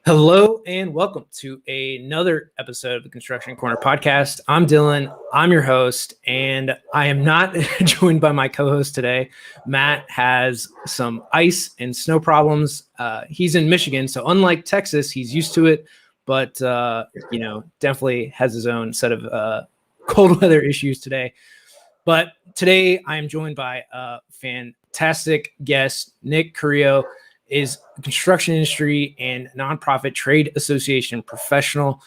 Hello and welcome to another episode of the Construction Corner podcast. I'm Dylan. I'm your host, and I am not joined by my co-host today. Matt has some ice and snow problems. He's in Michigan, so unlike Texas, he's used to it, but definitely has his own set of cold weather issues today. But today I am joined by a fantastic guest, Nick Carrillo. Is a construction industry and nonprofit trade association professional.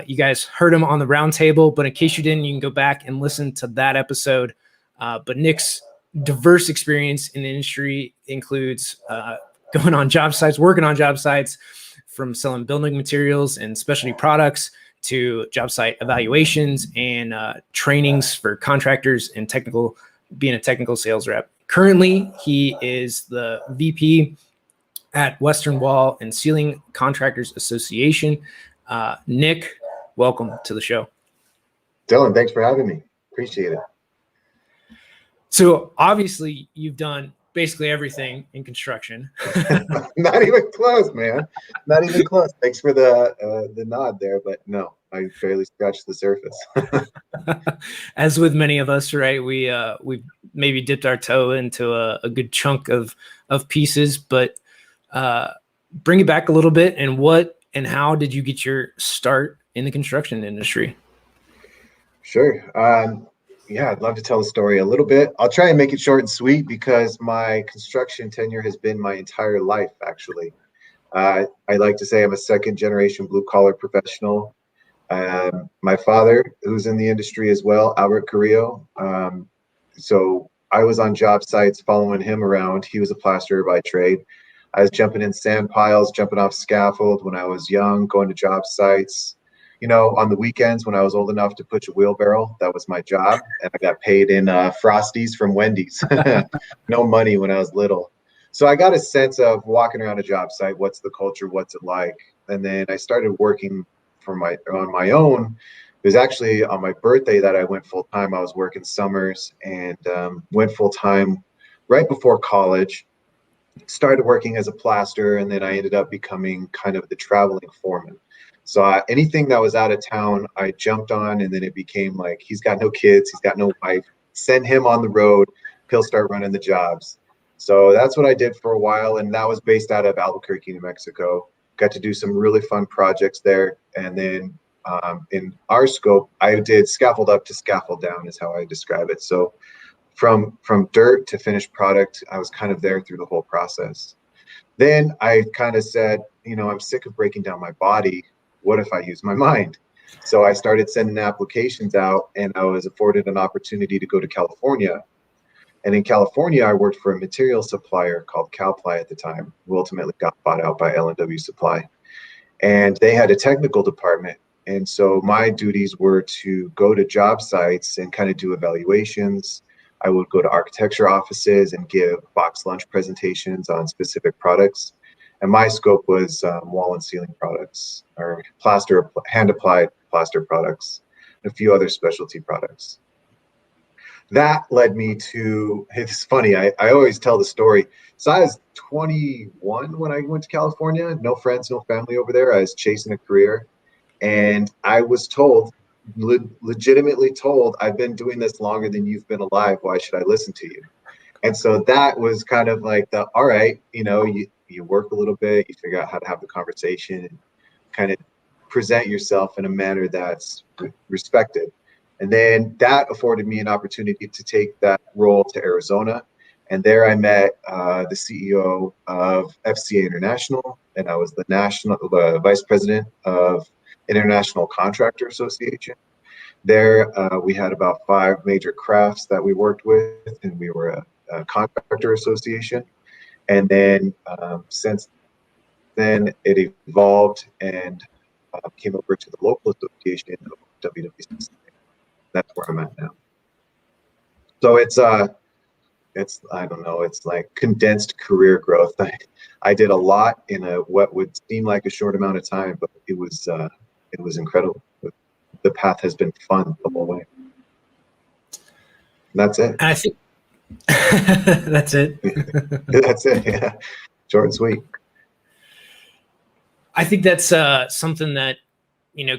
You guys heard him on the roundtable, but in case you didn't, you can go back and listen to that episode. But Nick's diverse experience in the industry includes going on job sites, working on job sites, from selling building materials and specialty products to job site evaluations and trainings for contractors and being a technical sales rep. Currently, he is the VP at Western Wall and Ceiling Contractors Association. Nick, welcome to the show. Dylan, thanks for having me. Appreciate it. So obviously you've done basically everything in construction. Not even close, man. Not even close. Thanks for the nod there, but no, I barely scratched the surface. As with many of us, right? We maybe dipped our toe into a good chunk of pieces, but bring it back a little bit. And what and how did you get your start in the construction industry? Sure. I'd love to tell the story a little bit. I'll try and make it short and sweet because my construction tenure has been my entire life, actually. I like to say I'm a second generation blue collar professional. My father, who's in the industry as well, Nick Carrillo. So I was on job sites following him around. He was a plasterer by trade. I was jumping in sand piles, jumping off scaffold when I was young, going to job sites. You know, on the weekends when I was old enough to push a wheelbarrow, that was my job. And I got paid in Frosties from Wendy's. No money when I was little. So I got a sense of walking around a job site. What's the culture? What's it like? And then I started working on my own. It was actually on my birthday that I went full time. I was working summers and went full time right before college. Started working as a plasterer, and then I ended up becoming kind of the traveling foreman. So anything that was out of town, I jumped on, and then it became like, he's got no kids, he's got no wife, send him on the road, he'll start running the jobs. So that's what I did for a while, and that was based out of Albuquerque, New Mexico. Got to do some really fun projects there, and then in our scope, I did scaffold up to scaffold down is how I describe it. So from dirt to finished product, I was kind of there through the whole process. Then I kind of said, I'm sick of breaking down my body. What if I use my mind? So I started sending applications out, and I was afforded an opportunity to go to California. And in California, I worked for a material supplier called CalPly at the time, who ultimately got bought out by L&W Supply. And they had a technical department. And so my duties were to go to job sites and kind of do evaluations. I would go to architecture offices and give box lunch presentations on specific products. And my scope was wall and ceiling products, or plaster, hand-applied plaster products, and a few other specialty products. That led me to, it's funny, I always tell the story. So I was 21 when I went to California, no friends, no family over there. I was chasing a career. And I was told, legitimately told, I've been doing this longer than you've been alive. Why should I listen to you? And so that was kind of like all right, you work a little bit, you figure out how to have the conversation and kind of present yourself in a manner that's respected. And then that afforded me an opportunity to take that role to Arizona. And there I met the CEO of FCA International, and I was the vice president of International Contractor Association. There, we had about 5 major crafts that we worked with, and we were a contractor association. And then since then, it evolved and came over to the local association of WWC. That's where I'm at now. So it's I don't know, it's like condensed career growth. I did a lot in what would seem like a short amount of time, but it was incredible. The path has been fun the whole way. That's it. I think that's it. That's it. Yeah, short and sweet. I think that's something that,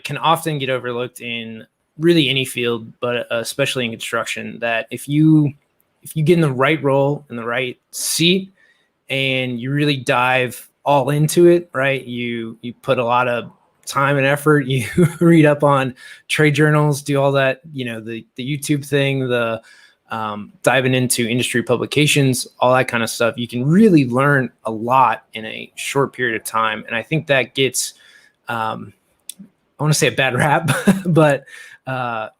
can often get overlooked in really any field, but especially in construction, that if you get in the right role, in the right seat, and you really dive all into it, right? You put a lot of time and effort, you read up on trade journals, do all that, the YouTube thing, the diving into industry publications, all that kind of stuff. You can really learn a lot in a short period of time. And I think that gets, I want to say a bad rap, but, kind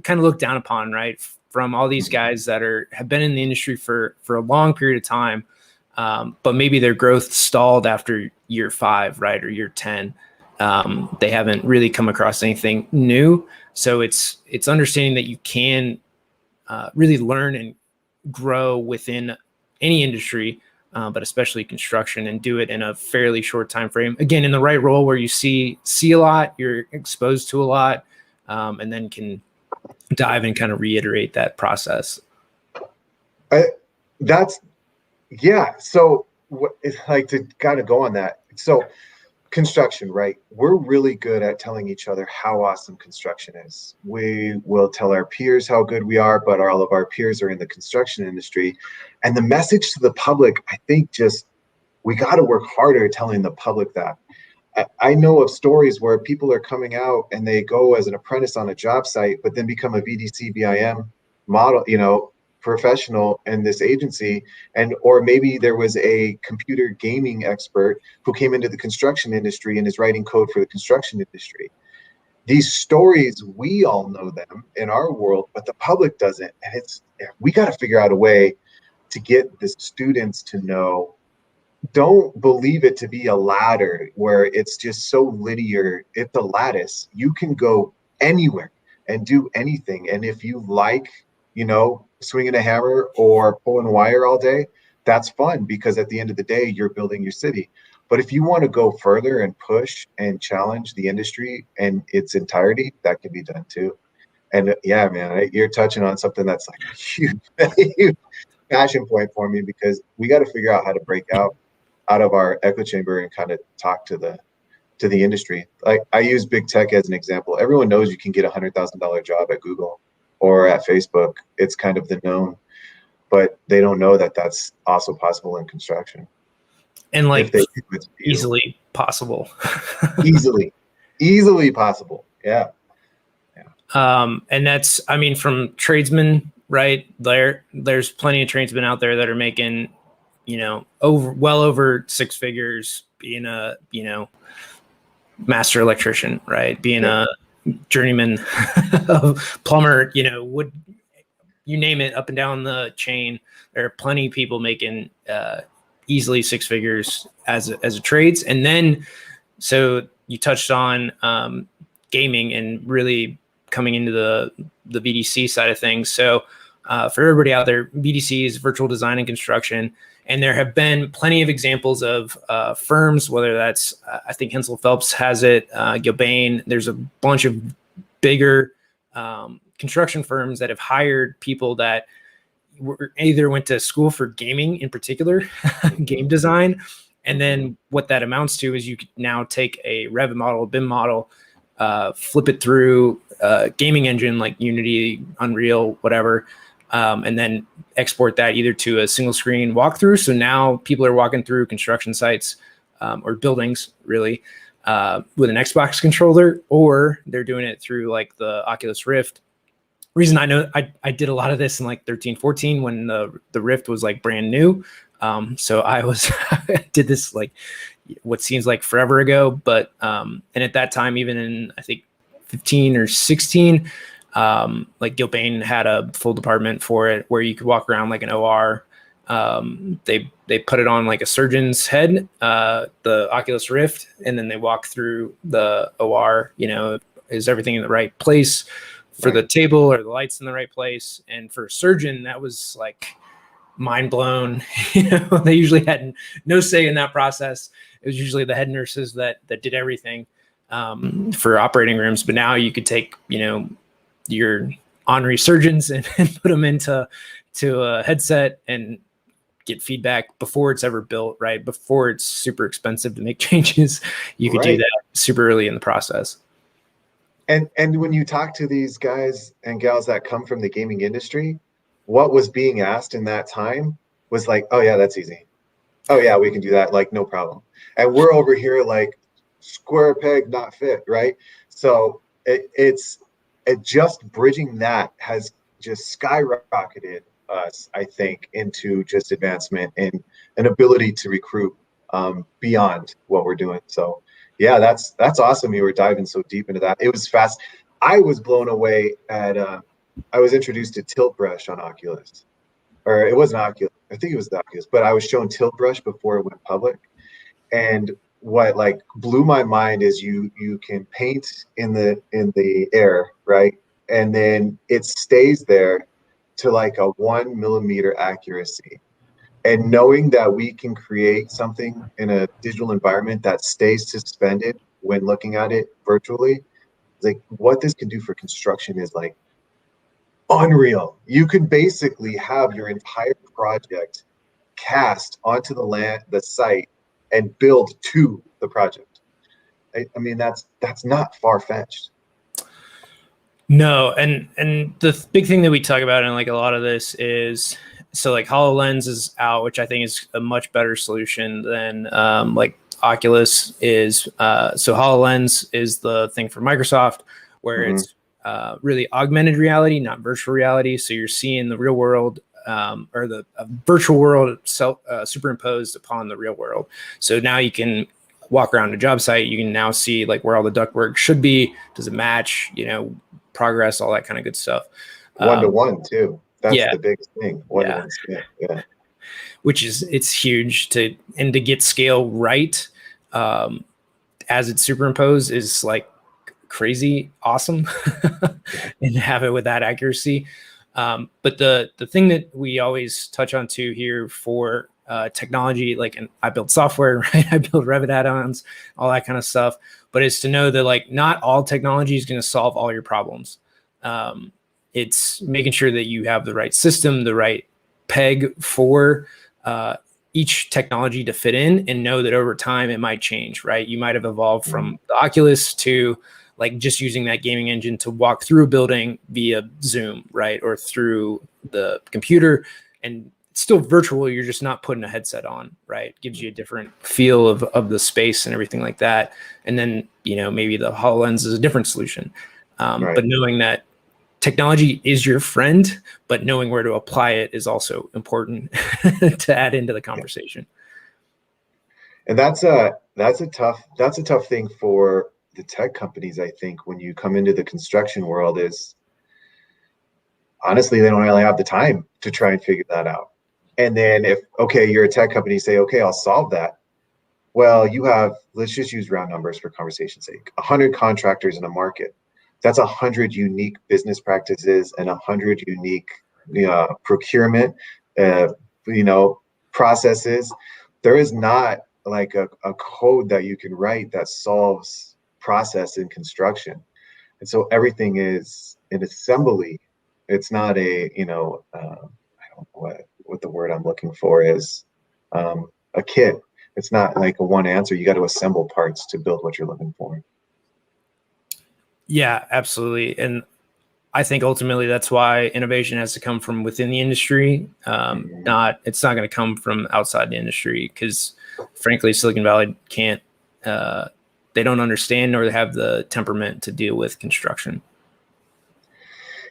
of looked down upon, right? From all these guys that have been in the industry for a long period of time. But maybe their growth stalled after year 5, right? Or year 10. They haven't really come across anything new. So it's understanding that you can really learn and grow within any industry, but especially construction, and do it in a fairly short time frame. Again, in the right role where you see a lot, you're exposed to a lot, and then can dive and kind of reiterate that process. So it's like, to kind of go on that. So construction, right? We're really good at telling each other how awesome construction is. We will tell our peers how good we are, but all of our peers are in the construction industry. And the message to the public, I think, we got to work harder telling the public that. I know of stories where people are coming out and they go as an apprentice on a job site, but then become a VDC BIM model, professional in this agency, or maybe there was a computer gaming expert who came into the construction industry and is writing code for the construction industry. These stories, we all know them in our world, but the public doesn't. And we got to figure out a way to get the students to know. Don't believe it to be a ladder where it's just so linear. It's a lattice. You can go anywhere and do anything. And if you like, swinging a hammer or pulling wire all day, that's fun, because at the end of the day, you're building your city. But if you want to go further and push and challenge the industry in its entirety, that can be done too. And yeah, man, you're touching on something that's like a huge passion point for me, because we got to figure out how to break out of our echo chamber and kind of talk to the industry. Like, I use big tech as an example. Everyone knows you can get $100,000 job at Google or at Facebook. It's kind of the known, but they don't know that that's also possible in construction. And easily possible. easily possible. Yeah. And that's, from tradesmen, right? There's plenty of tradesmen out there that are making, well over 6 figures, being a, master electrician, right? Being a journeyman plumber, would, you name it, up and down the chain. There are plenty of people making easily 6 figures as a trades. And then, so you touched on gaming and really coming into the VDC side of things. So for everybody out there, VDC is virtual design and construction. And there have been plenty of examples of firms, whether that's, I think Hensel Phelps has it, Gilbane. There's a bunch of bigger construction firms that have hired people that either went to school for gaming in particular, game design. And then what that amounts to is you could now take a Revit model, a BIM model, flip it through a gaming engine like Unity, Unreal, whatever, and then export that either to a single screen walkthrough. So now people are walking through construction sites or buildings, really, with an Xbox controller, or they're doing it through like the Oculus Rift. Reason I know I did a lot of this in like 13, 14 when the Rift was like brand new. So I did this like what seems like forever ago, but and at that time, even in I think 15 or 16, like Gilbane had a full department for it where you could walk around like an OR. They put it on like a surgeon's head, the Oculus Rift, and then they walk through the OR. Is everything in the right place for the table, or the lights in the right place? And for a surgeon, that was like mind blown. They usually had no say in that process. It was usually the head nurses that did everything for operating rooms. But now you could take, your honorary surgeons and put them into a headset and get feedback before it's ever built, right? Before it's super expensive to make changes, you could do that super early in the process. And when you talk to these guys and gals that come from the gaming industry, what was being asked in that time was like, oh yeah, that's easy. Oh yeah, we can do that, like no problem. And we're over here like square peg, not fit, right? So it's just bridging that has just skyrocketed us, I think, into just advancement and an ability to recruit beyond what we're doing. So yeah, that's awesome. You were diving so deep into that. It was fast. I was blown away at I was introduced to Tilt Brush on Oculus. Or it wasn't Oculus. I think it was the Oculus, but I was shown Tilt Brush before it went public. And what like blew my mind is you can paint in the air, right? And then it stays there to like a 1 millimeter accuracy. And knowing that we can create something in a digital environment that stays suspended when looking at it virtually, like what this can do for construction is like unreal. You can basically have your entire project cast onto the site and build to the project. I mean, that's not far-fetched. No, and the big thing that we talk about in like a lot of this is, so like Hololens is out, which I think is a much better solution than like Oculus is. So Hololens is the thing for Microsoft, where it's really augmented reality, not virtual reality. So you're seeing the real world or the virtual world superimposed upon the real world. So now you can walk around a job site. You can now see like where all the ductwork should be. Does it match? Progress, all that kind of good stuff. 1-to-1 too. That's the biggest thing. 1-to-1 scale. Yeah. Which is, it's huge to get scale right as it's superimposed is like crazy awesome and have it with that accuracy. But the thing that we always touch on too here for technology, like, and I build software, right? I build Revit add-ons, all that kind of stuff. But it's to know that like not all technology is going to solve all your problems. It's making sure that you have the right system, the right peg for each technology to fit in, and know that over time it might change, right? You might have evolved from the Oculus to like just using that gaming engine to walk through a building via Zoom, right? Or through the computer, and it's still virtual. You're just not putting a headset on, right? It gives you a different feel of the space and everything like that. And then, maybe the HoloLens is a different solution. But knowing that technology is your friend, but knowing where to apply it is also important to add into the conversation. And that's a tough thing for the tech companies, I think, when you come into the construction world, is honestly, they don't really have the time to try and figure that out. And then if, okay, you're a tech company, say, okay, I'll solve that. Well, you have, let's just use round numbers for conversation's sake, 100 contractors in a market. That's 100 unique business practices and 100 unique procurement, processes. There is not like a code that you can write that solves process in construction. And so everything is an assembly. It's not a, I don't know what the word I'm looking for is, a kit. It's not like a one answer. You got to assemble parts to build what you're looking for. Yeah, absolutely. And I think ultimately that's why innovation has to come from within the industry. It's not going to come from outside the industry, because frankly, Silicon Valley can't, they don't understand or have the temperament to deal with construction.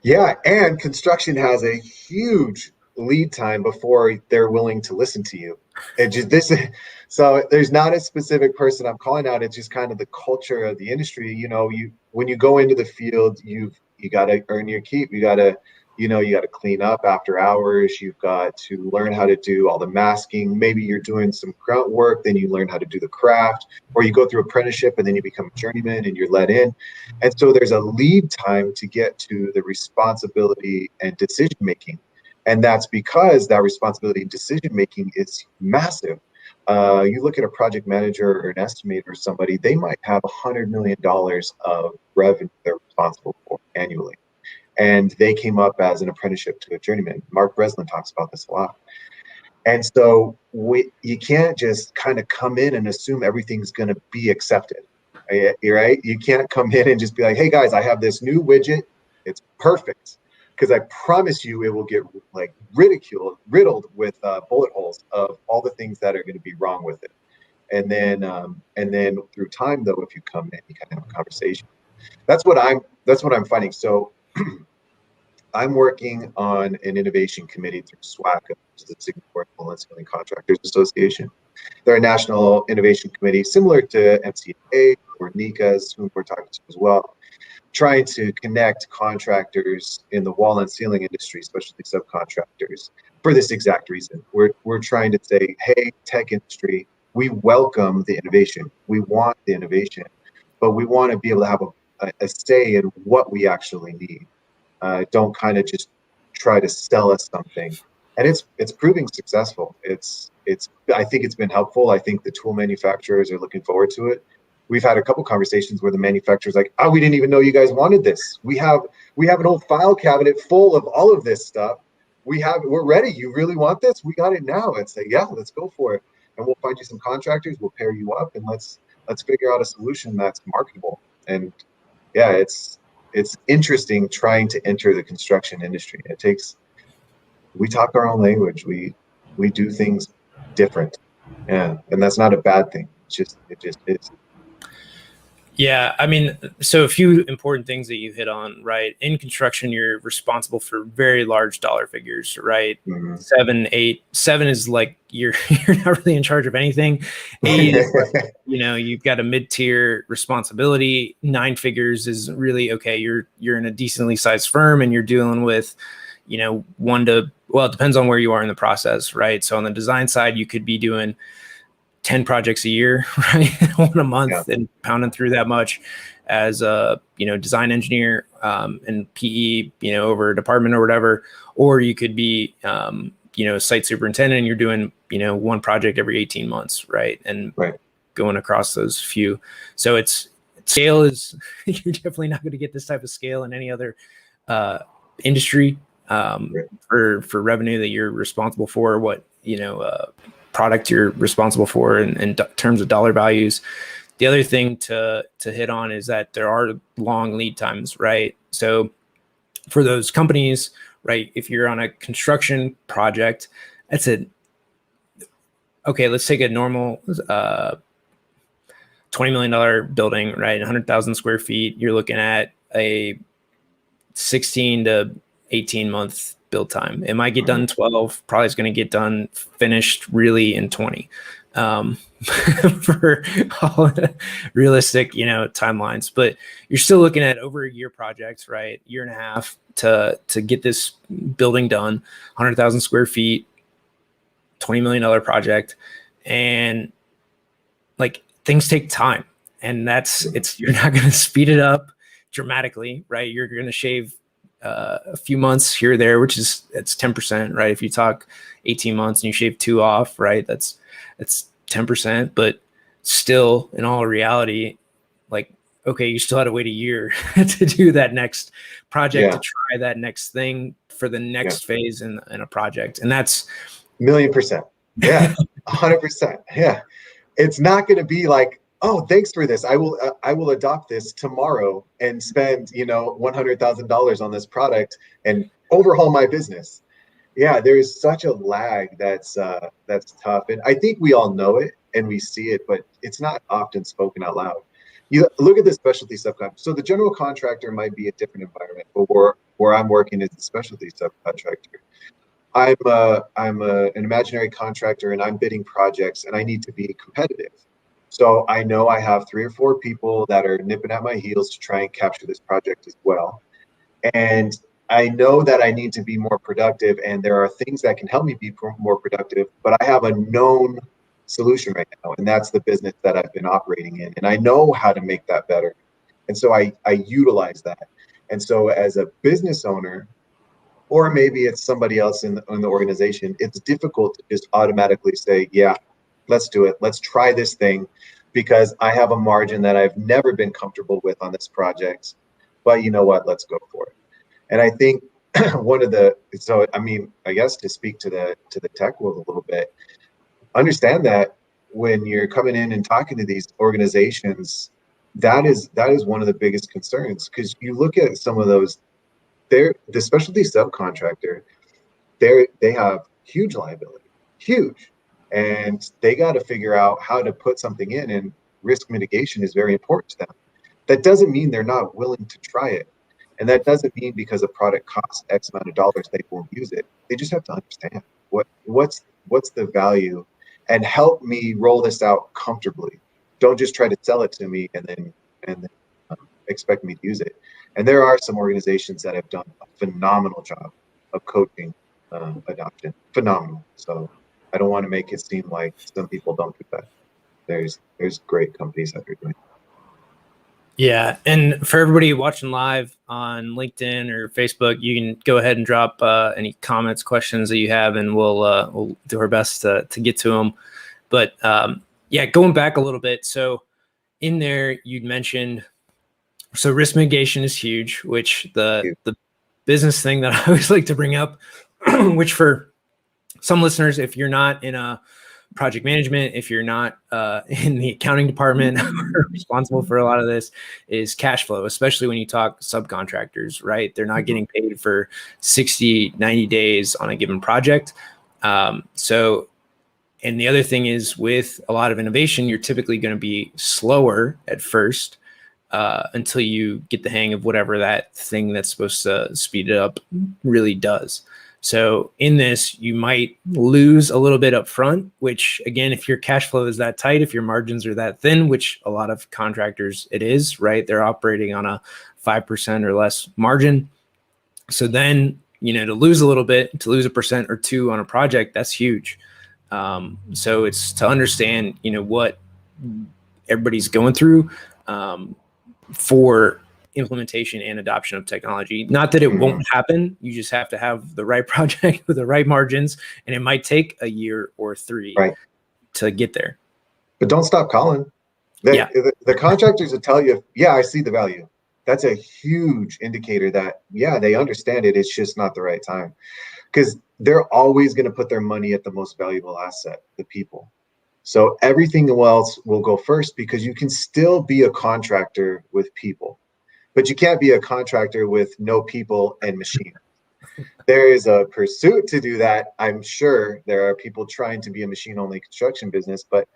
Yeah, and construction has a huge lead time before they're willing to listen to you. So there's not a specific person I'm calling out. It's just kind of the culture of the industry. When you go into the field, you got to earn your keep. You got to clean up after hours. You've got to learn how to do all the masking. Maybe you're doing some grunt work, then you learn how to do the craft, or you go through apprenticeship and then you become a journeyman and you're let in. And so there's a lead time to get to the responsibility and decision making. And that's because that responsibility and decision making is massive. You look at a project manager or an estimator or somebody, they might have $100 million of revenue they're responsible for annually. And they came up as an apprenticeship to a journeyman. Mark Breslin talks about this a lot. And so you can't just kind of come in and assume everything's going to be accepted, right? You can't come in and just be like, hey guys, I have this new widget. It's perfect. Because I promise you it will get like riddled with bullet holes of all the things that are going to be wrong with it. And then through time though, if you come in, you kind of have a conversation. That's what I'm finding. So I'm working on an innovation committee through SWAC, which is the Singapore Hololens Contractors Association. They're a national innovation committee similar to MCA or NICA's, whom we're talking to as well, trying to connect contractors in the wall and ceiling industry, especially subcontractors, for this exact reason. We're trying to say, hey, tech industry, we welcome the innovation. We want the innovation, but we want to be able to have a say in what we actually need. Don't kind of just try to sell us something. And it's proving successful. I think it's been helpful. I think the tool manufacturers are looking forward to it. We've had a couple conversations where the manufacturer's like, oh, we didn't even know you guys wanted this. We have an old file cabinet full of all of this stuff. We're ready. You really want this? We got it now. It's like, yeah, let's go for it. And we'll find you some contractors. We'll pair you up, and let's figure out a solution that's marketable. And yeah, it's interesting trying to enter the construction industry. We talk our own language. We do things different. Yeah. And that's not a bad thing. It just is. Yeah, I mean, so a few important things that you hit on, right? In construction, you're responsible for very large dollar figures, right? Mm-hmm. 7 is like you're not really in charge of anything. 8 is like, you've got a mid-tier responsibility. 9 figures is really okay. You're in a decently sized firm and you're dealing with, it depends on where you are in the process, right? So on the design side, you could be doing 10 projects a year, right? 1 a month, and pounding through that much as a, design engineer, and PE, over a department or whatever. Or you could be, site superintendent and you're doing, 1 project every 18 months, right? And going across those few. So scale is, you're definitely not going to get this type of scale in any other industry for revenue that you're responsible for, product you're responsible for in terms of dollar values. The other thing to hit on is that there are long lead times, right? So for those companies, right, if you're on a construction project, let's take a normal $20 million building, right? 100,000 square feet. You're looking at a 16 to 18 month build time. It might get done in 12, probably is going to get done finished really in 20 for all realistic, timelines. But you're still looking at over a year projects, right? Year and a half to get this building done, 100,000 square feet, $20 million project. And like things take time, and you're not going to speed it up dramatically, right? You're going to shave a few months here or there, it's 10%, right? If you talk 18 months and you shave 2 off, right? That's 10%, but still in all reality, like, okay, you still had to wait a year to do that next project, to try that next thing for the next phase in a project. And that's 1,000,000%. Yeah. 100%. Yeah. It's not going to be like, oh, thanks for this. I will adopt this tomorrow and spend, $100,000 on this product and overhaul my business. Yeah, there is such a lag that's tough. And I think we all know it and we see it, but it's not often spoken out loud. You look at the specialty subcontractor. So the general contractor might be a different environment, but where I'm working is a specialty subcontractor. I'm an imaginary contractor and I'm bidding projects and I need to be competitive. So I know I have 3 or 4 people that are nipping at my heels to try and capture this project as well. And I know that I need to be more productive, and there are things that can help me be more productive, but I have a known solution right now, and that's the business that I've been operating in. And I know how to make that better. And so I utilize that. And so as a business owner, or maybe it's somebody else in the organization, it's difficult to just automatically say, yeah, let's do it. Let's try this thing because I have a margin that I've never been comfortable with on this project. But you know what? Let's go for it. And I think so I mean, I guess to speak to the tech world a little bit, understand that when you're coming in and talking to these organizations, that is one of the biggest concerns, because you look at some of those, the specialty subcontractor, they have huge liability, huge, and they got to figure out how to put something in, and risk mitigation is very important to them. That doesn't mean they're not willing to try it. And that doesn't mean because a product costs X amount of dollars, they won't use it. They just have to understand what's the value, and help me roll this out comfortably. Don't just try to sell it to me and then expect me to use it. And there are some organizations that have done a phenomenal job of coaching adoption. Phenomenal. So I don't want to make it seem like some people don't do that. There's great companies that are doing it. Yeah, and for everybody watching live on LinkedIn or Facebook, you can go ahead and drop any comments, questions that you have, and we'll do our best to get to them. But yeah, going back a little bit, so in there you'd mentioned, so risk mitigation is huge, which the business thing that I always like to bring up, which for some listeners, if you're not in a project management, if you're not in the accounting department responsible for a lot of this, is cash flow, especially when you talk subcontractors, right? They're not getting paid for 60, 90 days on a given project. So, and the other thing is, with a lot of innovation, you're typically going to be slower at first until you get the hang of whatever that thing that's supposed to speed it up really does. So in this, you might lose a little bit up front, which again, if your cash flow is that tight, if your margins are that thin, which a lot of contractors it is, right? They're operating on a 5% or less margin. So then, to lose a little bit, to lose 1% or 2% on a project, that's huge. So it's to understand, what everybody's going through for implementation and adoption of technology. Not that it won't happen. You just have to have the right project with the right margins, and it might take a year or 3 to get there. But don't stop calling. The contractors will tell you, yeah, I see the value. That's a huge indicator that, yeah, they understand it. It's just not the right time, because they're always going to put their money at the most valuable asset, the people. So everything else will go first, because you can still be a contractor with people, but you can't be a contractor with no people and machine. There is a pursuit to do that. I'm sure there are people trying to be a machine-only construction business, but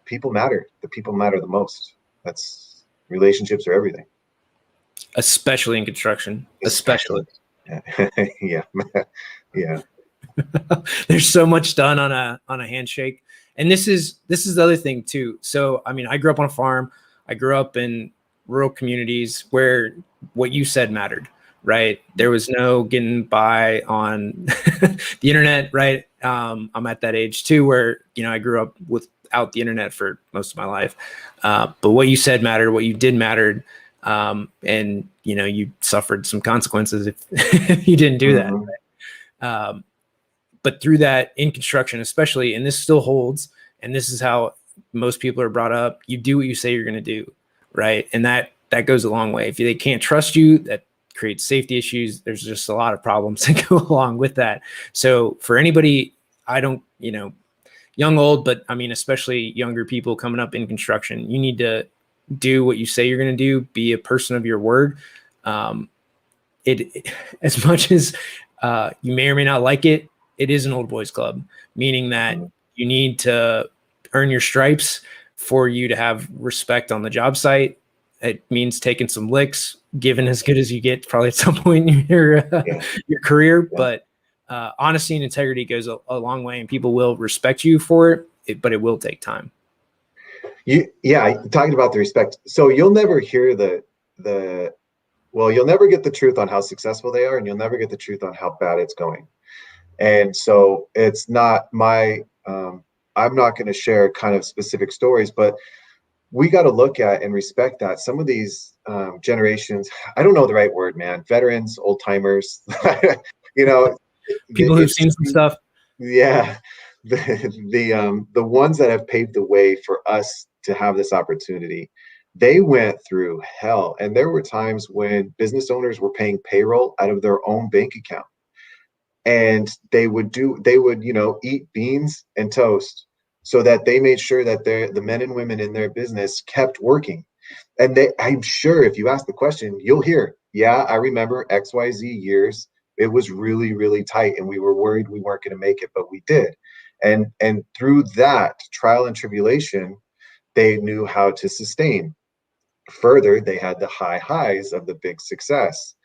people matter. The people matter the most. That's, relationships are everything. Especially in construction. Especially. Yeah. Yeah. There's so much done on a handshake. And this is the other thing too. So, I mean, I grew up on a farm. I grew up in rural communities where what you said mattered, right? There was no getting by on the internet, right? I'm at that age too, where, I grew up without the internet for most of my life. But what you said mattered, what you did mattered. And, you suffered some consequences if you didn't do that. Right? But through that, in construction, especially, and this still holds, and this is how most people are brought up, you do what you say you're going to do. Right. And that goes a long way. If they can't trust you, that creates safety issues. There's just a lot of problems that go along with that. So for anybody, I don't, young, old, but I mean, especially younger people coming up in construction, you need to do what you say you're going to do, be a person of your word. It as much as you may or may not like it, it is an old boys club, meaning that you need to earn your stripes for you to have respect on the job site. It means taking some licks, giving as good as you get probably at some point in your career. Yeah. But honesty and integrity goes a long way, and people will respect you for it, but it will take time. Talking about the respect. So you'll never hear you'll never get the truth on how successful they are, and you'll never get the truth on how bad it's going. And so it's not I'm not going to share kind of specific stories, but we got to look at and respect that some of these generations, I don't know the right word, man, veterans, old timers, people who've seen some stuff. Yeah. The ones that have paved the way for us to have this opportunity, They went through hell. And there were times when business owners were paying payroll out of their own bank account. And they would, eat beans and toast so that they made sure that the men and women in their business kept working. And I'm sure if you ask the question, you'll hear, yeah, I remember XYZ years. It was really, really tight and we were worried we weren't going to make it, but we did. And through that trial and tribulation, they knew how to sustain. Further, they had the high highs of the big success,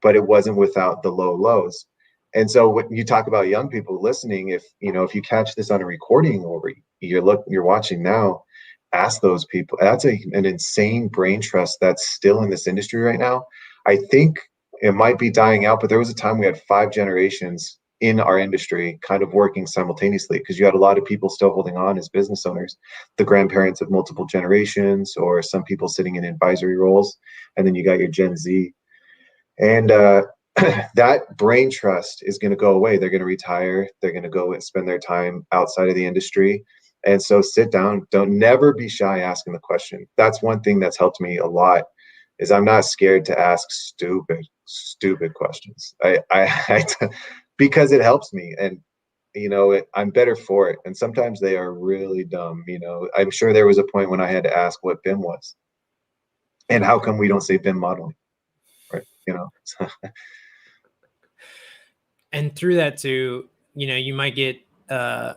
but it wasn't without the low lows. And so when you talk about young people listening, if you catch this on a recording or you're watching now, ask those people. That's an insane brain trust that's still in this industry right now. I think it might be dying out, but there was a time we had 5 generations in our industry kind of working simultaneously, because you had a lot of people still holding on as business owners, the grandparents of multiple generations, or some people sitting in advisory roles. And then you got your Gen Z. And that brain trust is going to go away. They're going to retire. They're going to go and spend their time outside of the industry. And so sit down. Don't never be shy asking the question. That's one thing that's helped me a lot, is I'm not scared to ask stupid questions. Because it helps me, and I'm better for it. And sometimes they are really dumb. I'm sure there was a point when I had to ask what BIM was, and how come we don't say BIM modeling, right? And through that too, you might get a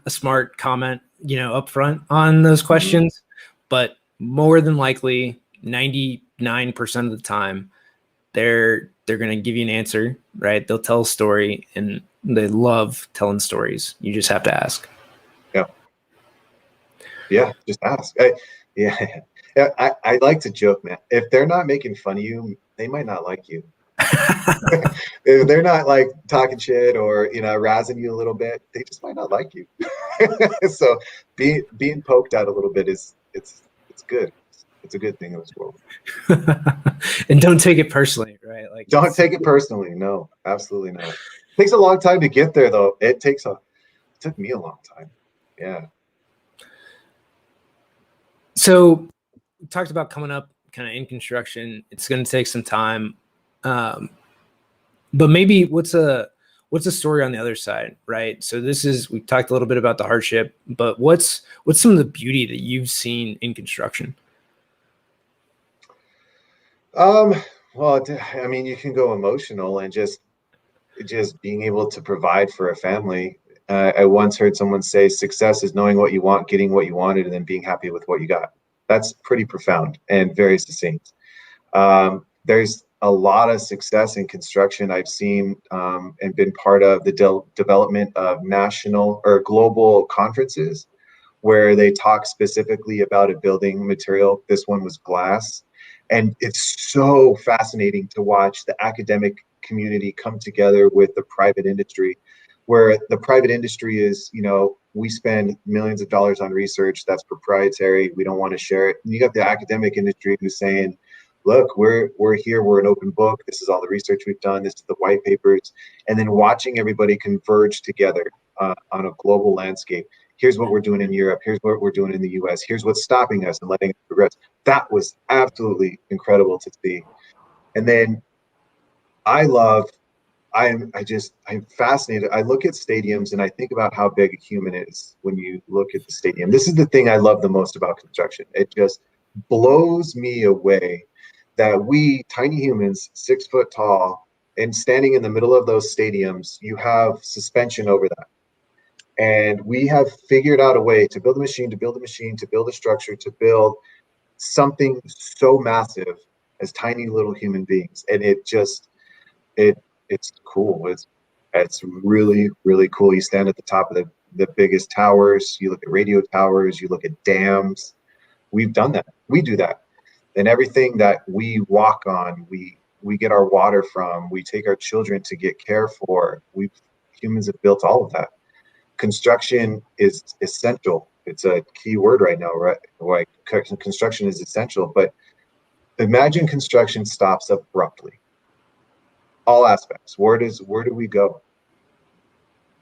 smart comment, up front on those questions, but more than likely 99% of the time they're going to give you an answer, right? They'll tell a story, and they love telling stories. You just have to ask. Yeah, just ask. I like to joke, man. If they're not making fun of you, they might not like you. If they're not like talking shit or razzing you a little bit, they just might not like you. So being poked at a little bit it's good. It's a good thing in this world. And don't take it personally, right? Like, don't take it personally. No, absolutely not. It takes a long time to get there, though. It took me a long time. Yeah. So we talked about coming up kind of in construction. It's going to take some time. But maybe what's a story on the other side, right? So we talked a little bit about the hardship, but what's some of the beauty that you've seen in construction? Well, I mean, you can go emotional and just being able to provide for a family. I once heard someone say, success is knowing what you want, getting what you wanted, and then being happy with what you got. That's pretty profound and very succinct. There's a lot of success in construction I've seen, and been part of the development of national or global conferences where they talk specifically about a building material. This one was glass. And it's so fascinating to watch the academic community come together with the private industry, where the private industry is, we spend millions of dollars on research that's proprietary. We don't want to share it. And you got the academic industry who's saying, look, we're here, we're an open book. This is all the research we've done. This is the white papers. And then watching everybody converge together on a global landscape. Here's what we're doing in Europe. Here's what we're doing in the US. Here's what's stopping us and letting us progress. That was absolutely incredible to see. And then I'm fascinated. I look at stadiums and I think about how big a human is when you look at the stadium. This is the thing I love the most about construction. It just blows me away that we tiny humans, 6 foot tall, and standing in the middle of those stadiums, you have suspension over that. And we have figured out a way to build a machine, to build a structure, to build something so massive as tiny little human beings. And it's cool. It's really, really cool. You stand at the top of the biggest towers, you look at radio towers, you look at dams. We've done that. We do that. And everything that we walk on, we get our water from, we take our children to get care for. Humans have built all of that. Construction is essential. It's a key word right now, right? Like construction is essential, but imagine construction stops abruptly. All aspects. Where do we go?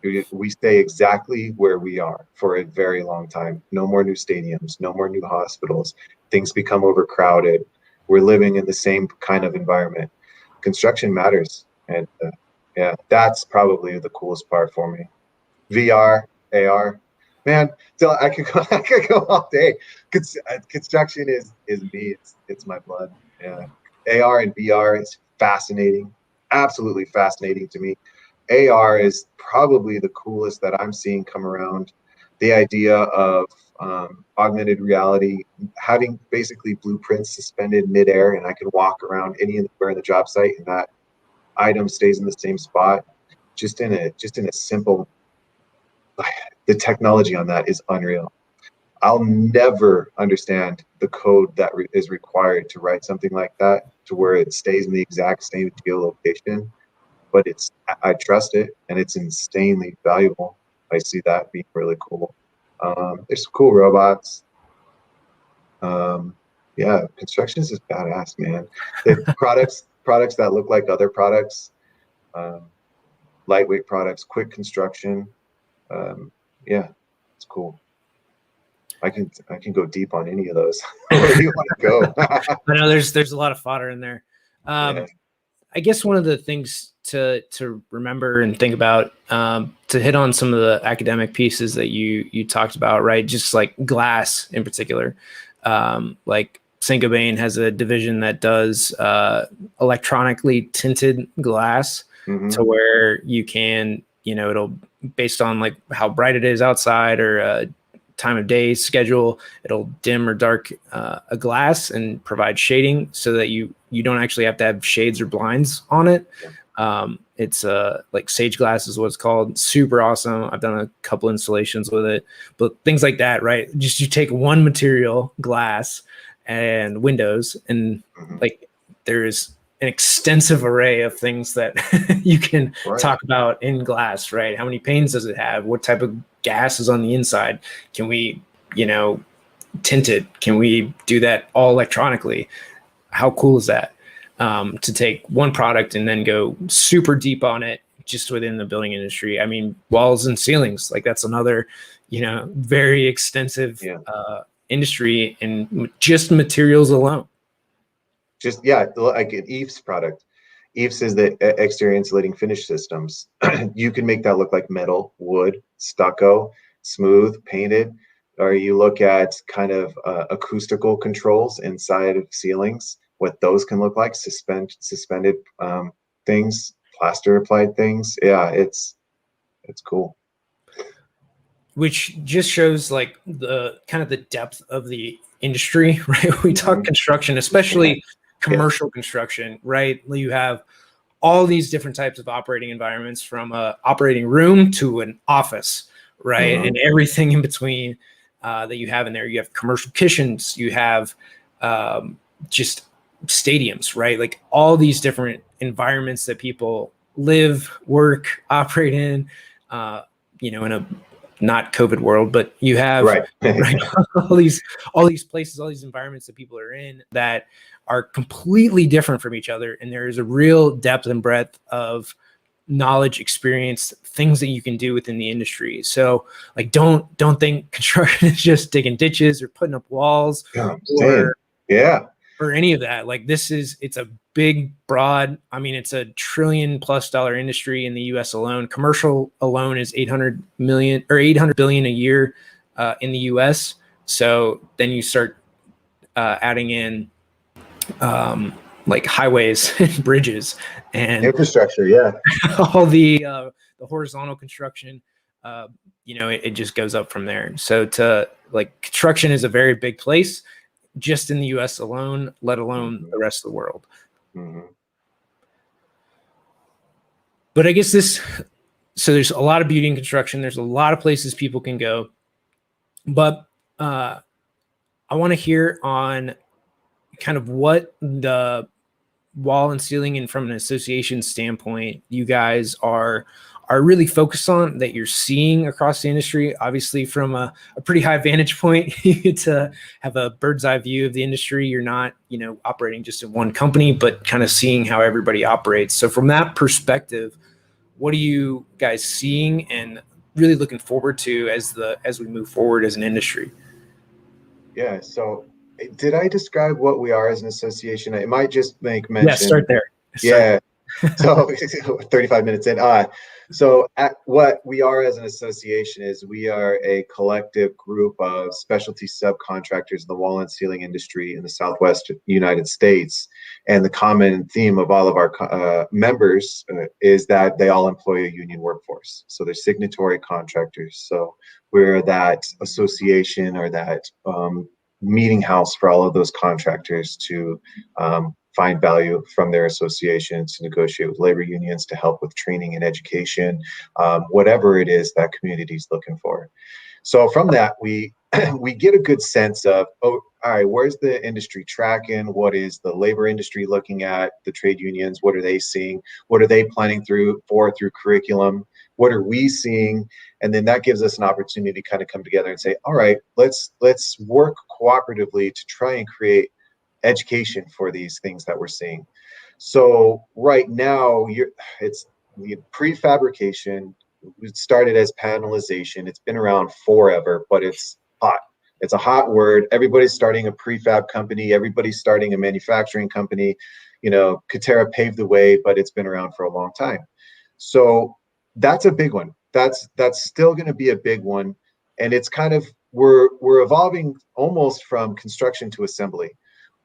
We stay exactly where we are for a very long time. No more new stadiums, no more new hospitals. Things become overcrowded. We're living in the same kind of environment. Construction matters. And yeah, that's probably the coolest part for me. VR, AR, man. So I could go, I could go all day. Construction is me. It's my blood. Yeah, AR and VR is fascinating, absolutely fascinating to me. AR is probably the coolest that I'm seeing come around. The idea of augmented reality, having basically blueprints suspended midair, and I can walk around anywhere in the job site, and that item stays in the same spot. Just in a simple, the technology on that is unreal. I'll never understand the code that is required to write something like that to where it stays in the exact same geolocation, but I trust it, and it's insanely valuable. I see that being really cool. There's some cool robots. Yeah, construction is just badass, man. The products that look like other products, lightweight products, quick construction. Yeah, it's cool. I can go deep on any of those. Where do you want to go? I know there's a lot of fodder in there. Yeah. I guess one of the things to remember and think about, to hit on some of the academic pieces that you talked about, right? Just like glass in particular, like Saint-Gobain has a division that does electronically tinted glass to where you can, it'll based on like how bright it is outside or time of day schedule, it'll dim or dark a glass and provide shading so that you don't actually have to have shades or blinds on it. It's like sage glass is what it's called. Super awesome. I've done a couple installations with it, but things like that, right? Just you take one material, glass and windows, and like there's an extensive array of things that you can talk about in glass, right? How many panes does it have? What type of gas is on the inside? Can we, tint it? Can we do that all electronically? How cool is that? To take one product and then go super deep on it just within the building industry. I mean, walls and ceilings, like that's another, very extensive industry in just materials alone. Just, like an Eaves product. Eaves is the exterior insulating finish systems. You can make that look like metal, wood, stucco, smooth, painted, or you look at kind of acoustical controls inside of ceilings, what those can look like, suspended things, plaster applied things. Yeah, it's cool. Which just shows like the kind of the depth of the industry, right? We talk construction, especially commercial construction, right? You have all these different types of operating environments, from a operating room to an office, right? And everything in between that you have in there. You have commercial kitchens, you have just stadiums, right? Like all these different environments that people live, work, operate in, in a not COVID world, but you have all these places, all these environments that people are in that are completely different from each other. And there is a real depth and breadth of knowledge, experience, things that you can do within the industry. So like, don't think construction is just digging ditches or putting up walls or any of that. Like it's a big, broad, it's a $1 trillion+ industry in the US alone. Commercial alone is 800 billion a year in the US. So then you start adding in like highways and bridges and infrastructure, all the horizontal construction, it just goes up from there. So construction is a very big place just in the US alone, let alone the rest of the world. But I guess so there's a lot of beauty in construction. There's a lot of places people can go, but I want to hear on kind of what the wall and ceiling, and from an association standpoint, you guys are really focused on, that you're seeing across the industry. Obviously from a pretty high vantage point, you get to have a bird's eye view of the industry. You're not, operating just in one company, but kind of seeing how everybody operates. So from that perspective, what are you guys seeing and really looking forward to as we move forward as an industry? Yeah. So did I describe what we are as an association? It might just make Yeah, mention. start there. Yeah. So 35 minutes in. So at what we are as an association is we are a collective group of specialty subcontractors in the wall and ceiling industry in the Southwest United States. And the common theme of all of our members is that they all employ a union workforce. So they're signatory contractors. So we're that association or that meeting house for all of those contractors to find value from their associations, to negotiate with labor unions, to help with training and education, whatever it is that community is looking for. So from that, we we get a good sense of, oh, all right, where's the industry tracking? What is the labor industry looking at? The trade unions, what are they seeing? What are they planning through curriculum? What are we seeing? And then that gives us an opportunity to kind of come together and say, all right, let's work cooperatively to try and create education for these things that we're seeing. So right now, it's the prefabrication. It started as panelization. It's been around forever, but it's hot. It's a hot word. Everybody's starting a prefab company. Everybody's starting a manufacturing company. You know, Katerra paved the way, but it's been around for a long time. So that's a big one. That's still going to be a big one, and it's kind of we're evolving almost from construction to assembly.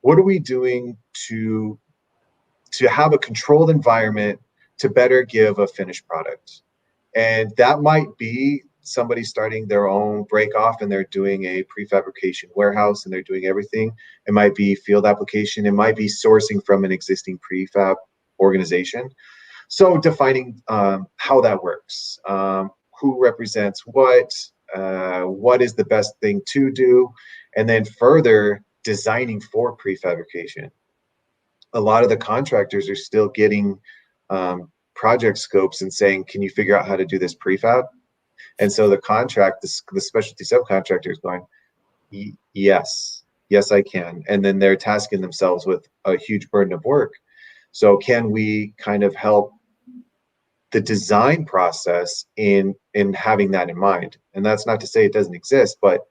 What are we doing to have a controlled environment to better give a finished product? And that might be somebody starting their own break off and they're doing a prefabrication warehouse and they're doing everything. It might be field application. It might be sourcing from an existing prefab organization. So defining how that works, who represents what is the best thing to do, and then further designing for prefabrication. A lot of the contractors are still getting project scopes and saying, can you figure out how to do this prefab? And so the specialty subcontractor is going, yes, I can. And then they're tasking themselves with a huge burden of work. So can we kind of help the design process in having that in mind? And that's not to say it doesn't exist, but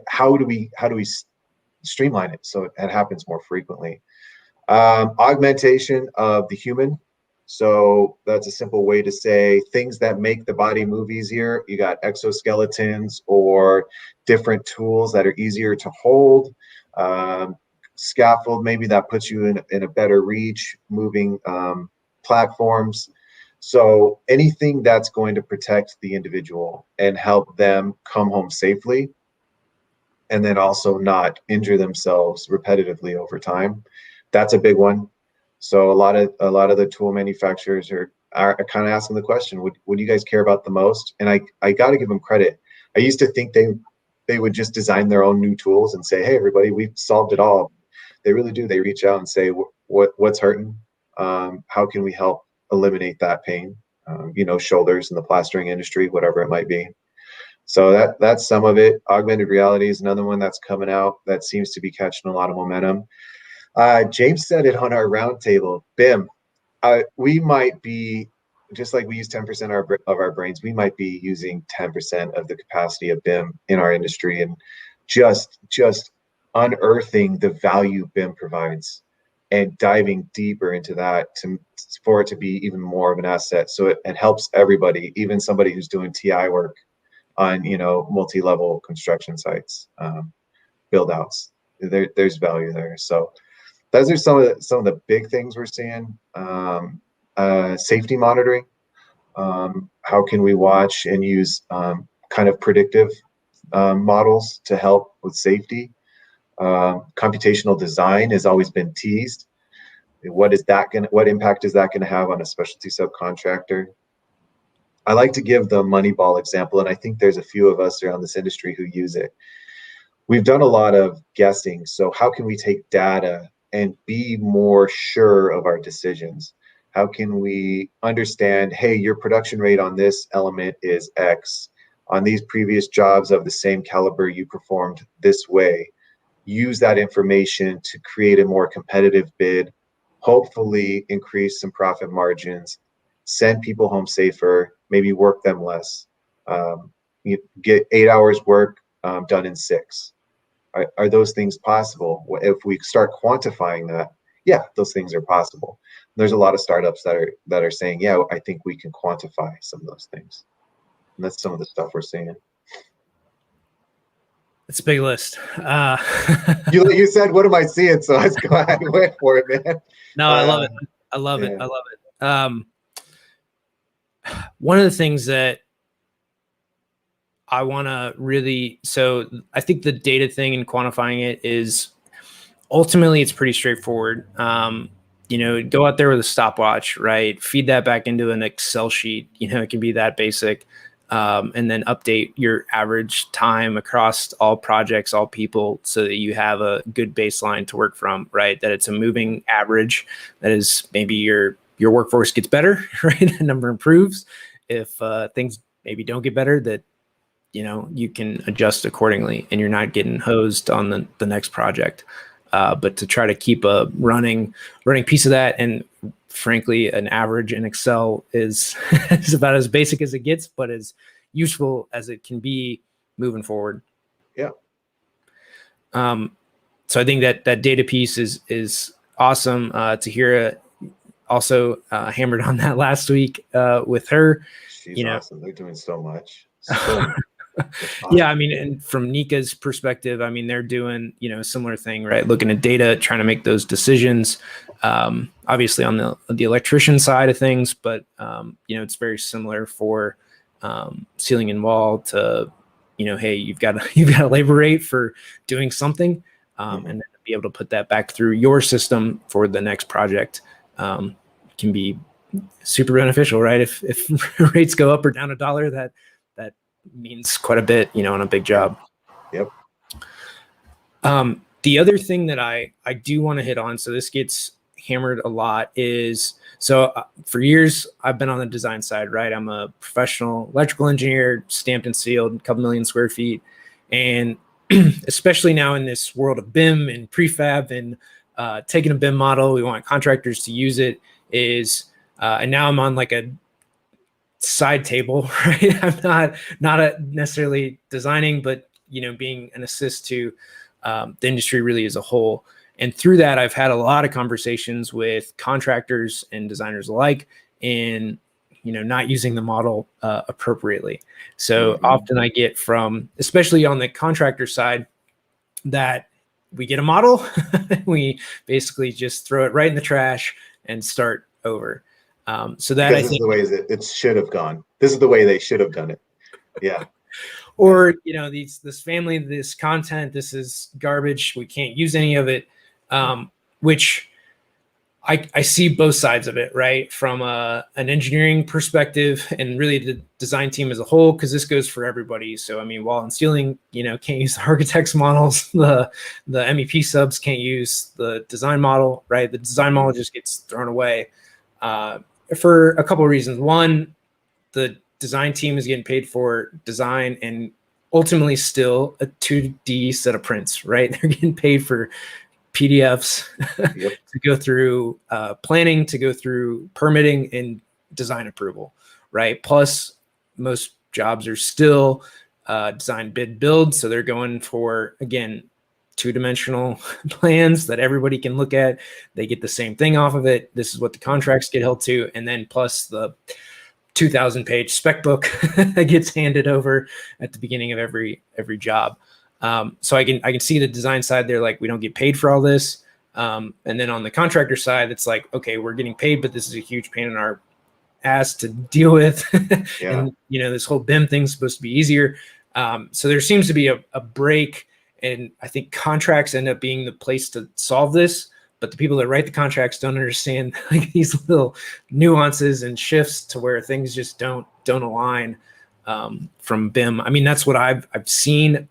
how do we streamline it so it happens more frequently? Augmentation of the human. So that's a simple way to say things that make the body move easier. You got exoskeletons or different tools that are easier to hold. Scaffold, maybe that puts you in a better reach, moving platforms. So anything that's going to protect the individual and help them come home safely, and then also not injure themselves repetitively over time. That's a big one. So a lot of the tool manufacturers are kind of asking the question, what do you guys care about the most? And I got to give them credit. I used to think they would just design their own new tools and say, hey, everybody, we've solved it all. They really do. They reach out and say, what's hurting? How can we help eliminate that pain? Shoulders in the plastering industry, whatever it might be. So that's some of it. Augmented reality is another one that's coming out that seems to be catching a lot of momentum. James said it on our roundtable. BIM. We might be, just like we use 10% of our brains, we might be using 10% of the capacity of BIM in our industry, and just unearthing the value BIM provides and diving deeper into that for it to be even more of an asset. So it helps everybody, even somebody who's doing TI work on multi-level construction sites, build outs. There's value there. So those are some of the big things we're seeing. Safety monitoring. How can we watch and use kind of predictive models to help with safety? Computational design has always been teased. What impact is that going to have on a specialty subcontractor? I like to give the Moneyball example, and I think there's a few of us around this industry who use it. We've done a lot of guessing. So how can we take data and be more sure of our decisions? How can we understand, hey, your production rate on this element is X. On these previous jobs of the same caliber, you performed this way. Use that information to create a more competitive bid, hopefully increase some profit margins, send people home safer, maybe work them less, you get 8 hours work done in 6. Are those things possible? If we start quantifying that, yeah, those things are possible. There's a lot of startups that are saying, yeah, I think we can quantify some of those things. And that's some of the stuff we're seeing. It's a big list. You said, what am I seeing? So I was glad I went for it, man. No, I love it. I love it. I love it. One of the things that I want to really, so I think the data thing and quantifying it is ultimately it's pretty straightforward. Go out there with a stopwatch, right? Feed that back into an Excel sheet. It can be that basic. And then update your average time across all projects, all people, so that you have a good baseline to work from, right? That it's a moving average. That is, maybe your workforce gets better, right? The number improves. If things maybe don't get better, that you can adjust accordingly, and you're not getting hosed on the next project. But to try to keep a running piece of that, and frankly, an average in Excel is about as basic as it gets, but as useful as it can be moving forward. Yeah. So I think that data piece is awesome to hear it. Also hammered on that last week with her. She's awesome. They're doing so much. Yeah, I mean, and from Nika's perspective, I mean, they're doing, a similar thing, right? Looking at data, trying to make those decisions, obviously on the electrician side of things, but, it's very similar for ceiling and wall to, hey, you've got a labor rate for doing something, and then to be able to put that back through your system for the next project can be super beneficial, right? If rates go up or down $1, that means quite a bit, on a big job. Yep. The other thing that I do want to hit on, so this gets hammered a lot, is for years I've been on the design side, right? I'm a professional electrical engineer, stamped and sealed, a couple million square feet, and especially now in this world of BIM and prefab and taking a BIM model, we want contractors to use it. And now I'm on like a side table, right? I'm not necessarily designing, but being an assist to the industry really as a whole. And through that, I've had a lot of conversations with contractors and designers alike in not using the model appropriately. So often I get from, especially on the contractor side, that we get a model, we basically just throw it right in the trash and start over. So that because this is the way it should have gone. This is the way they should have done it. Yeah. Or, this family, this content, this is garbage. We can't use any of it. Which I see both sides of it, right? From an engineering perspective and really the design team as a whole, because this goes for everybody. So, I mean, wall and ceiling, can't use the architect's models. The MEP subs can't use the design model, right? The design model just gets thrown away. For a couple of reasons. One, the design team is getting paid for design and ultimately still a 2D set of prints, right? They're getting paid for PDFs to go through planning, to go through permitting and design approval, right? Plus, most jobs are still design, bid, build. So they're going for, again, 2-dimensional plans that everybody can look at. They get the same thing off of it. This is what the contracts get held to. And then plus the 2,000-page spec book that gets handed over at the beginning of every job. So I can see the design side. They're like, we don't get paid for all this. And then on the contractor side, it's like, okay, we're getting paid, but this is a huge pain in our ass to deal with. And this whole BIM thing's supposed to be easier. So there seems to be a break. And I think contracts end up being the place to solve this, but the people that write the contracts don't understand like these little nuances and shifts to where things just don't align from BIM. I mean, that's what I've seen,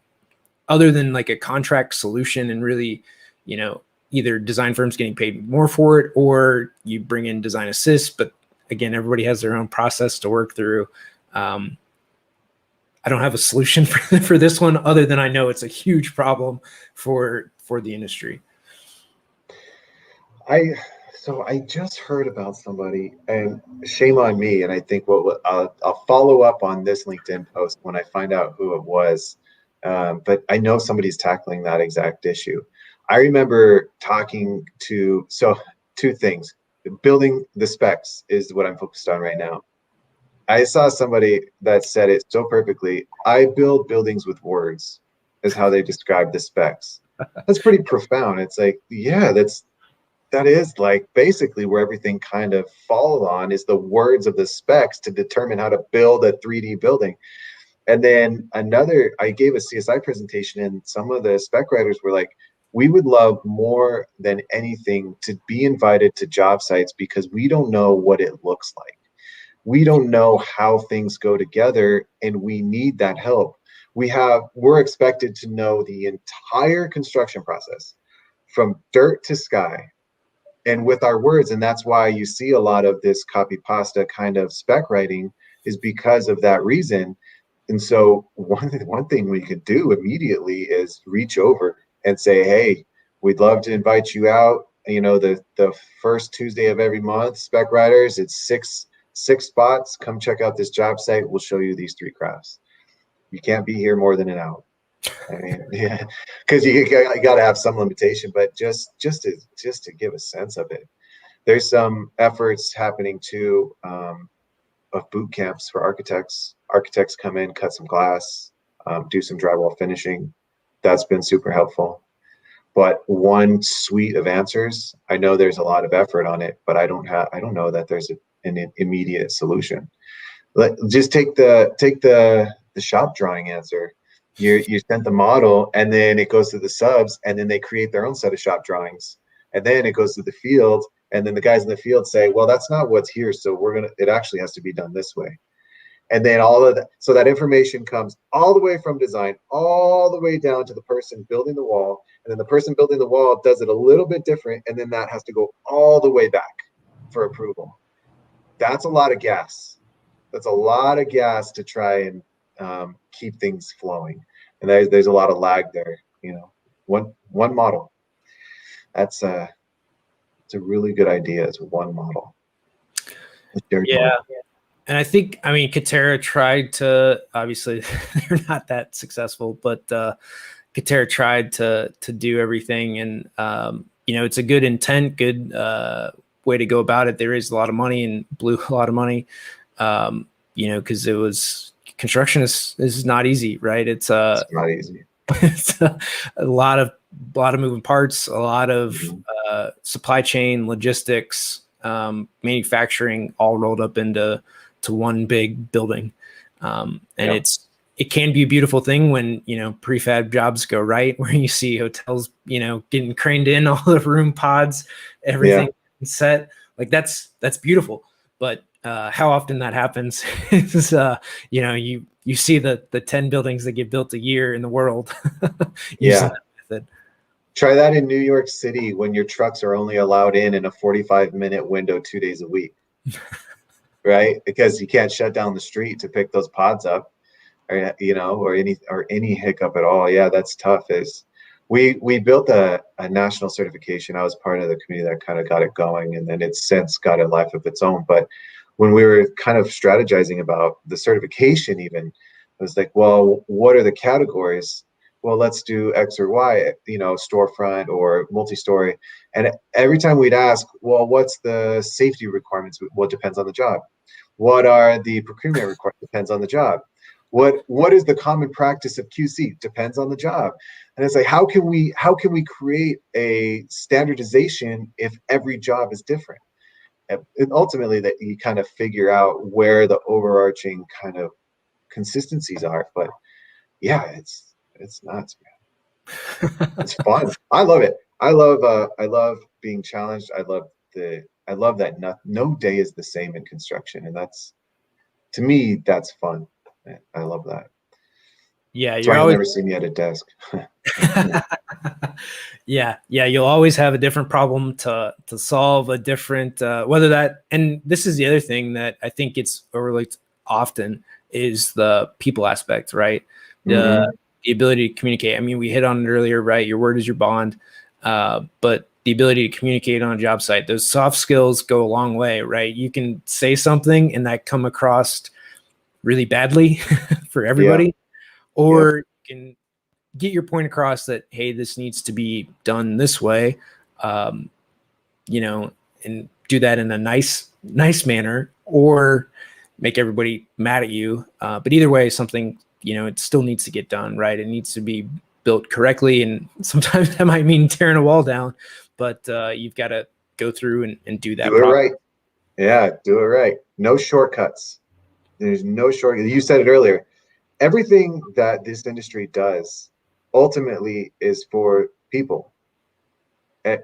other than like a contract solution and really, either design firms getting paid more for it or you bring in design assist. But again, everybody has their own process to work through. I don't have a solution for this one, other than I know it's a huge problem for the industry. So I just heard about somebody, and shame on me. And I think I'll follow up on this LinkedIn post when I find out who it was. But I know somebody's tackling that exact issue. I remember talking to, so two things. Building the specs is what I'm focused on right now. I saw somebody that said it so perfectly. I build buildings with words, is how they describe the specs. That's pretty profound. It's like, yeah, that is like basically where everything kind of falls on is the words of the specs to determine how to build a 3D building. And then I gave a CSI presentation, and some of the spec writers were like, we would love more than anything to be invited to job sites because we don't know what it looks like. We don't know how things go together, and we need that help. We're expected to know the entire construction process from dirt to sky and with our words. And that's why you see a lot of this copy pasta kind of spec writing is because of that reason. And so one thing we could do immediately is reach over and say, hey, we'd love to invite you out. You know, the first Tuesday of every month, spec writers, it's six spots. Come check out this job site. We'll show you these 3 crafts. You can't be here more than an hour. I mean, yeah, because you got to have some limitation, but just to give a sense of it. There's some efforts happening too, of boot camps for architects. Architects come in, cut some glass, do some drywall finishing. That's been super helpful. But one suite of answers, I know there's a lot of effort on it, but I don't know that there's an immediate solution. Just take the shop drawing answer. You sent the model, and then it goes to the subs, and then they create their own set of shop drawings, and then it goes to the field, and then the guys in the field say, well, that's not what's here, so it actually has to be done this way. And then all of that, so that information comes all the way from design all the way down to the person building the wall, and then the person building the wall does it a little bit different, and then that has to go all the way back for approval. That's a lot of gas. That's a lot of gas to try and keep things flowing, and there's a lot of lag there. You know, one model. It's a really good idea. It's one model. Yeah. Model. And I think, I mean, Katera tried to, obviously they're not that successful, but Katera tried to do everything, and you know, it's a good intent, good way to go about it. There is a lot of money, and blew a lot of money, you know, because construction is not easy, right? It's not easy. It's a lot of moving parts, a lot of supply chain, logistics, manufacturing, all rolled up into one big building, and it can be a beautiful thing when, you know, prefab jobs go right, where you see hotels, you know, getting craned in, all the room pods, everything set. Like that's beautiful. But how often that happens is, you know, you see the 10 buildings that get built a year in the world. Yeah. Try that in New York City when your trucks are only allowed in a 45-minute window 2 days a week. Right? Because you can't shut down the street to pick those pods up, or, you know, or any hiccup at all. Yeah, that's tough. We built a national certification. I was part of the committee that kind of got it going, and then it's since got a life of its own. But when we were kind of strategizing about the certification, even, I was like, well, what are the categories? Well, let's do X or Y, you know, storefront or multi-story. And every time we'd ask, well, what's the safety requirements? Well, it depends on the job. What are the procurement requirements? Depends on the job. What is the common practice of QC? Depends on the job. And it's like, how can we create a standardization if every job is different? And ultimately, that you kind of figure out where the overarching kind of consistencies are. But yeah, it's nuts, man. It's fun. I love it. I love being challenged. I love that no day is the same in construction, and that's, to me, that's fun. I love that. Yeah, you'll never see me at a desk. Yeah, you'll always have a different problem to solve, a different whether that, and this is the other thing that I think gets overlooked often, is the people aspect, right? The ability to communicate. I mean, we hit on it earlier, right? Your word is your bond. But the ability to communicate on a job site. Those soft skills go a long way, right? You can say something and that come across really badly for everybody, or you can get your point across that, hey, this needs to be done this way, you know, and do that in a nice manner, or make everybody mad at you. But either way, something, you know, it still needs to get done, right? It needs to be built correctly. And sometimes that might mean tearing a wall down, but you've got to go through and do that. Do it right. Yeah, do it right. No shortcuts. There's no shortcut. You said it earlier. Everything that this industry does ultimately is for people.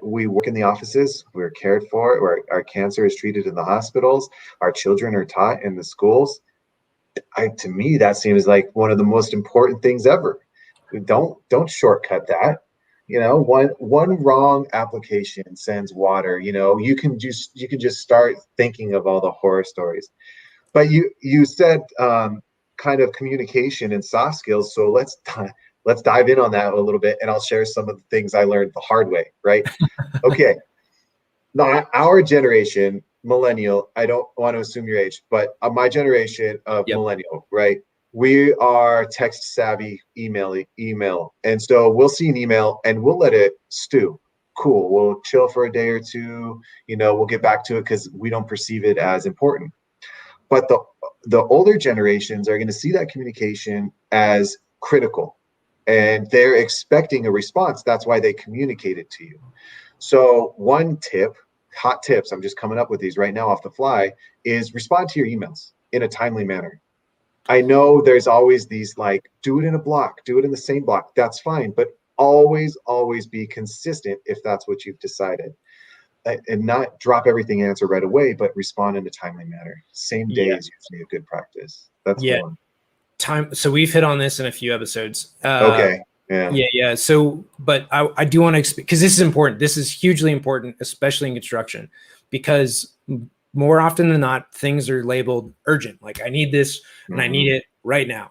We work in the offices, we're cared for, our cancer is treated in the hospitals, our children are taught in the schools. To me, that seems like one of the most important things ever. Don't shortcut that. You know, one wrong application sends water. You know, you can just start thinking of all the horror stories. But you said kind of communication and soft skills. So let's dive in on that a little bit, and I'll share some of the things I learned the hard way. Right? Okay. Now, our generation, millennial. I don't want to assume your age, but my generation of millennial, right? We are text savvy, email, and so we'll see an email and we'll let it stew. Cool. We'll chill for a day or two. You know, we'll get back to it because we don't perceive it as important. But the older generations are going to see that communication as critical, and they're expecting a response. That's why they communicate it to you. So one tip, hot tips, I'm just coming up with these right now off the fly, is respond to your emails in a timely manner. I know there's always these like, do it in a block, do it in the same block. That's fine. But always be consistent if that's what you've decided. And not drop everything and answer right away, but respond in a timely manner. Same day is usually a good practice. That's one. So we've hit on this in a few episodes. Okay. Yeah. So, but I do want to, because this is important. This is hugely important, especially in construction, because more often than not, things are labeled urgent. Like I need this and I need it right now.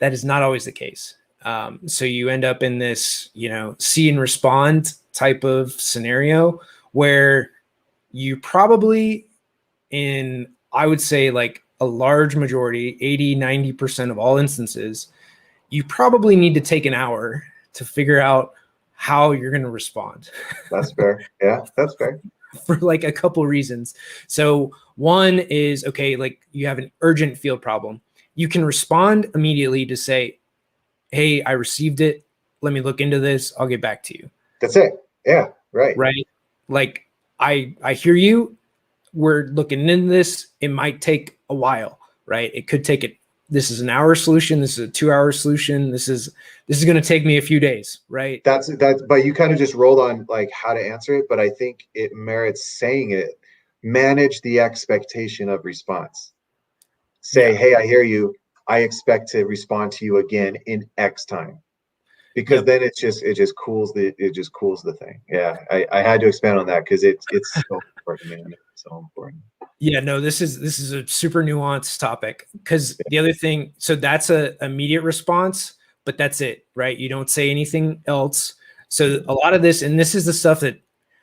That is not always the case. So you end up in this, you know, see and respond type of scenario where you probably, in, I would say like a large majority, 80-90% of all instances, you probably need to take an hour to figure out how you're going to respond. That's fair. Yeah, that's fair. For like a couple reasons. So one is, okay, like you have an urgent field problem. You can respond immediately to say, hey, I received it. Let me look into this. I'll get back to you. That's it. Yeah, right. Right. Like I hear you. We're looking into this. It might take a while, right? It could take it. This is an hour solution. This is a 2-hour solution. This is going to take me a few days, right? That's, but you kind of just rolled on like how to answer it, but I think it merits saying it. Manage the expectation of response. Say, hey, I hear you. I expect to respond to you again in X time. Because then it just cools the thing. Yeah, I had to expand on that because it's so important, man. It's so important. Yeah, no, this is a super nuanced topic, because the other thing, so that's a immediate response, but that's it, right? You don't say anything else. So a lot of this, and this is the stuff that,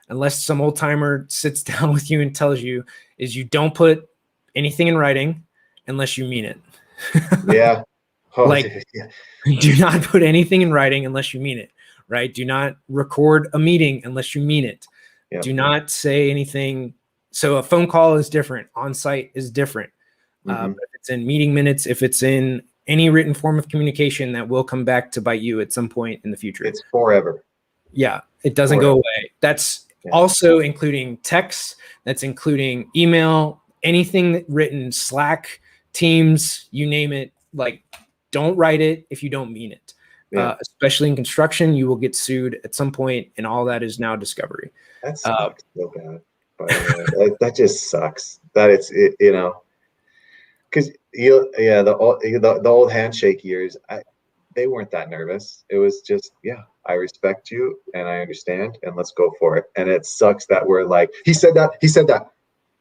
unless some old timer sits down with you and tells you, is you don't put anything in writing unless you mean it. Yeah. Oh, like, do not put anything in writing unless you mean it, right? Do not record a meeting unless you mean it. Yep. Do not say anything. So a phone call is different. On-site is different. If it's in meeting minutes, if it's in any written form of communication, that will come back to bite you at some point in the future. It's forever. Yeah, it doesn't go away. That's also including text. That's including email, anything written, Slack, Teams, you name it. Like, don't write it if you don't mean it. Especially in construction, you will get sued at some point, and all that is now discovery. That sucks so bad. That just sucks. That it's you know, because the old handshake years, they weren't that nervous. It was just, I respect you and I understand, and let's go for it. And it sucks that we're like, he said that.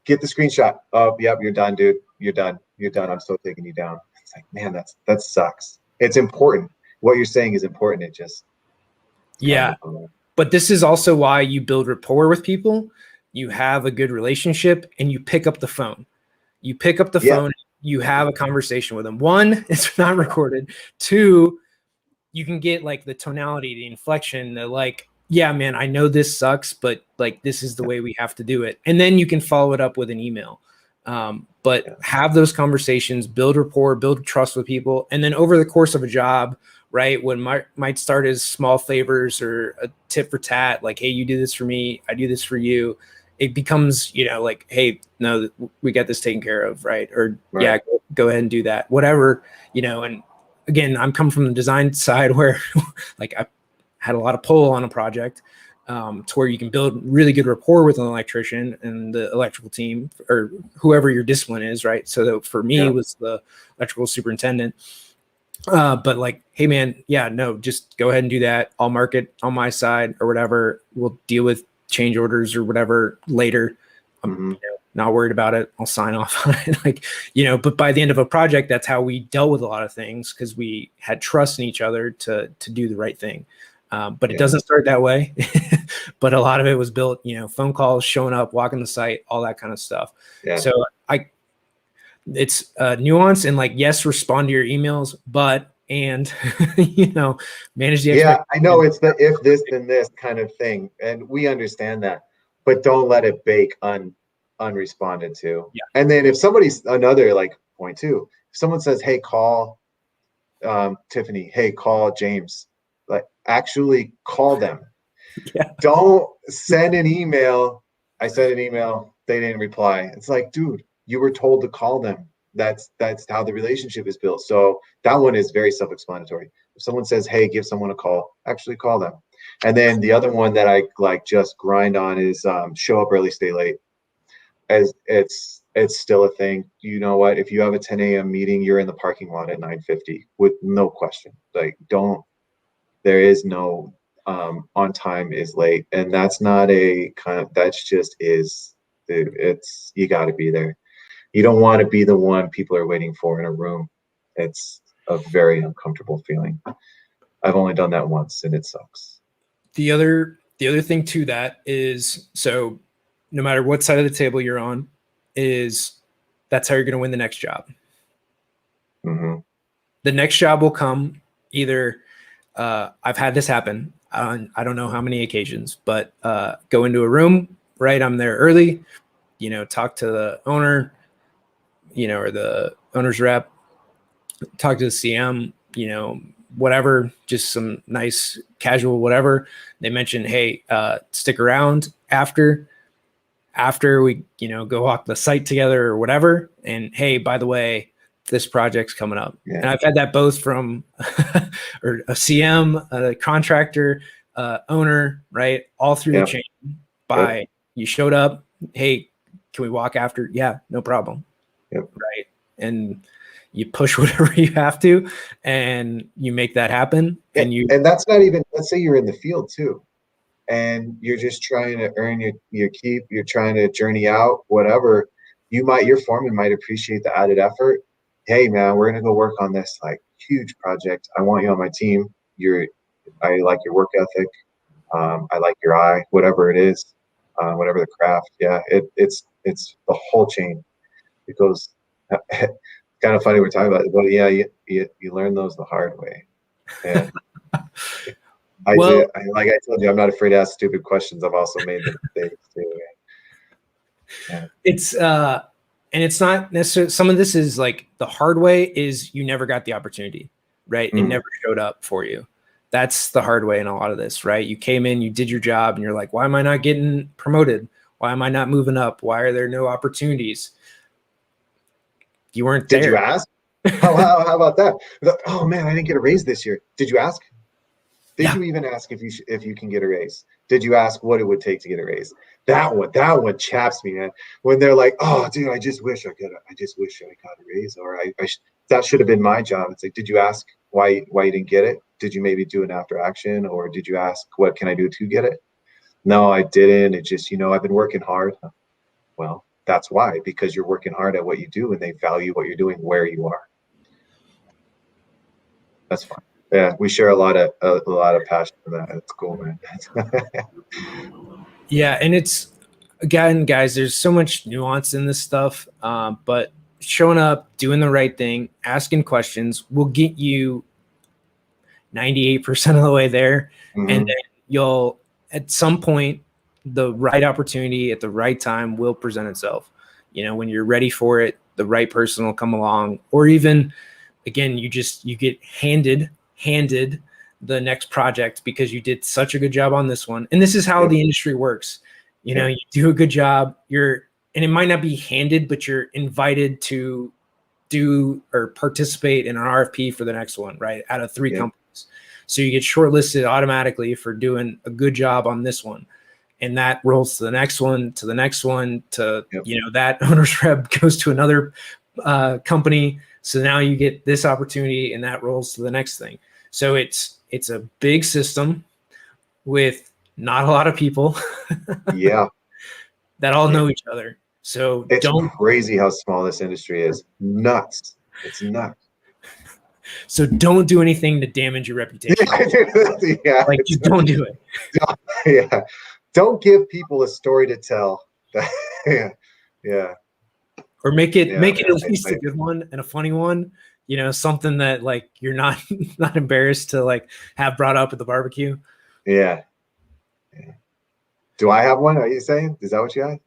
Get the screenshot. Oh, yep, you're done, dude. You're done. I'm still taking you down. It's like, man, that sucks. It's important. What you're saying is important. It just But this is also why you build rapport with people. You have a good relationship, and you pick up the phone. You pick up the phone, you have a conversation with them. One, it's not recorded. Two, you can get like the tonality, the inflection, the like, yeah, man, I know this sucks, but like, this is the way we have to do it. And then you can follow it up with an email. But have those conversations, build rapport, build trust with people. And then over the course of a job, right, when might start as small favors or a tit for tat, like, hey, you do this for me, I do this for you. It becomes, like, hey, no, we got this taken care of, right? Or yeah, go ahead and do that, whatever, and again, I'm coming from the design side where like I had a lot of pull on a project to where you can build really good rapport with an electrician and the electrical team or whoever your discipline is, right? So for me, it was the electrical superintendent. But like, hey man, no, just go ahead and do that. I'll mark it on my side or whatever. We'll deal with change orders or whatever later. I'm not worried about it. I'll sign off on it. Like, but by the end of a project, that's how we dealt with a lot of things because we had trust in each other to do the right thing. But it doesn't start that way. But a lot of it was built, phone calls, showing up, walking the site, all that kind of stuff. So it's nuance and like, yes, respond to your emails, but manage the I know it's the if this then this kind of thing, and we understand that, but don't let it bake unresponded to. And then if somebody's another like point too, if someone says, hey, call Tiffany, hey, call James, like actually call them. Don't send an email. I sent an email, they didn't reply. It's like, dude, you were told to call them. That's how the relationship is built. So that one is very self-explanatory. If someone says, hey, give someone a call, actually call them. And then the other one that I like just grind on is show up early, stay late. As it's still a thing. You know what? If you have a 10 a.m. meeting, you're in the parking lot at 9:50 with no question. Like, there is no on time is late. And that's not that's just is, it's, you got to be there. You don't want to be the one people are waiting for in a room. It's a very uncomfortable feeling. I've only done that once and it sucks. The other thing to that is, so no matter what side of the table you're on, that's how you're going to win the next job. The next job will come either, I've had this happen on, I don't know how many occasions, but go into a room, right? I'm there early, talk to the owner, or the owner's rep, talk to the CM, whatever, just some nice casual, whatever. They mentioned, hey, stick around after we, go walk the site together or whatever. And hey, by the way, this project's coming up. And I've had that both from or a CM, a contractor, owner, right? All through the chain by you showed up. Hey, can we walk after? Yeah, no problem. Right. And you push whatever you have to, and you make that happen. And that's not even, let's say you're in the field too, and you're just trying to earn your keep, you're trying to journey out, whatever, your foreman might appreciate the added effort. Hey man, we're going to go work on this like huge project. I want you on my team. I like your work ethic. I like your eye, whatever it is, whatever the craft. Yeah. It's the whole chain. It goes, kind of funny we're talking about it, but yeah, you learn those the hard way. And I told you, I'm not afraid to ask stupid questions. I've also made the mistakes too. Yeah. And it's not necessarily, some of this is like the hard way is you never got the opportunity, right? It never showed up for you. That's the hard way in a lot of this, right? You came in, you did your job, and you're like, why am I not getting promoted? Why am I not moving up? Why are there no opportunities? You weren't there. Did you ask? How about that? Oh man, I didn't get a raise this year. Did you ask? Did you even ask if you can get a raise? Did you ask what it would take to get a raise? That one chaps me, man. When they're like, "Oh, dude, I just wish I got a raise," or that should have been my job. It's like, did you ask why you didn't get it? Did you maybe do an after action, or did you ask what can I do to get it? No, I didn't. It just, I've been working hard. Well, that's why, because you're working hard at what you do, and they value what you're doing where you are. That's fine. Yeah, we share a lot of passion for that. It's cool, man. Yeah, and it's again, guys, there's so much nuance in this stuff, but showing up, doing the right thing, asking questions will get you 98% of the way there. And then you'll, at some point, the right opportunity at the right time will present itself. You know, when you're ready for it, the right person will come along, or even, again, you get handed the next project because you did such a good job on this one. And this is how the industry works. You know, you do a good job, and it might not be handed, but you're invited to do or participate in an RFP for the next one, right? Out of 3 companies. So you get shortlisted automatically for doing a good job on this one. And that rolls to the next one, to the next one, to, you know, that owner's rep goes to another company. So now you get this opportunity and that rolls to the next thing. So it's a big system with not a lot of people that all know each other. So it's crazy how small this industry is. Nuts. It's nuts. So don't do anything to damage your reputation. Like, just don't do it. Don't give people a story to tell. Or make it at least a good one and a funny one. You know, something that like you're not embarrassed to like have brought up at the barbecue. Yeah. Do I have one? Are you saying? Is that what you had?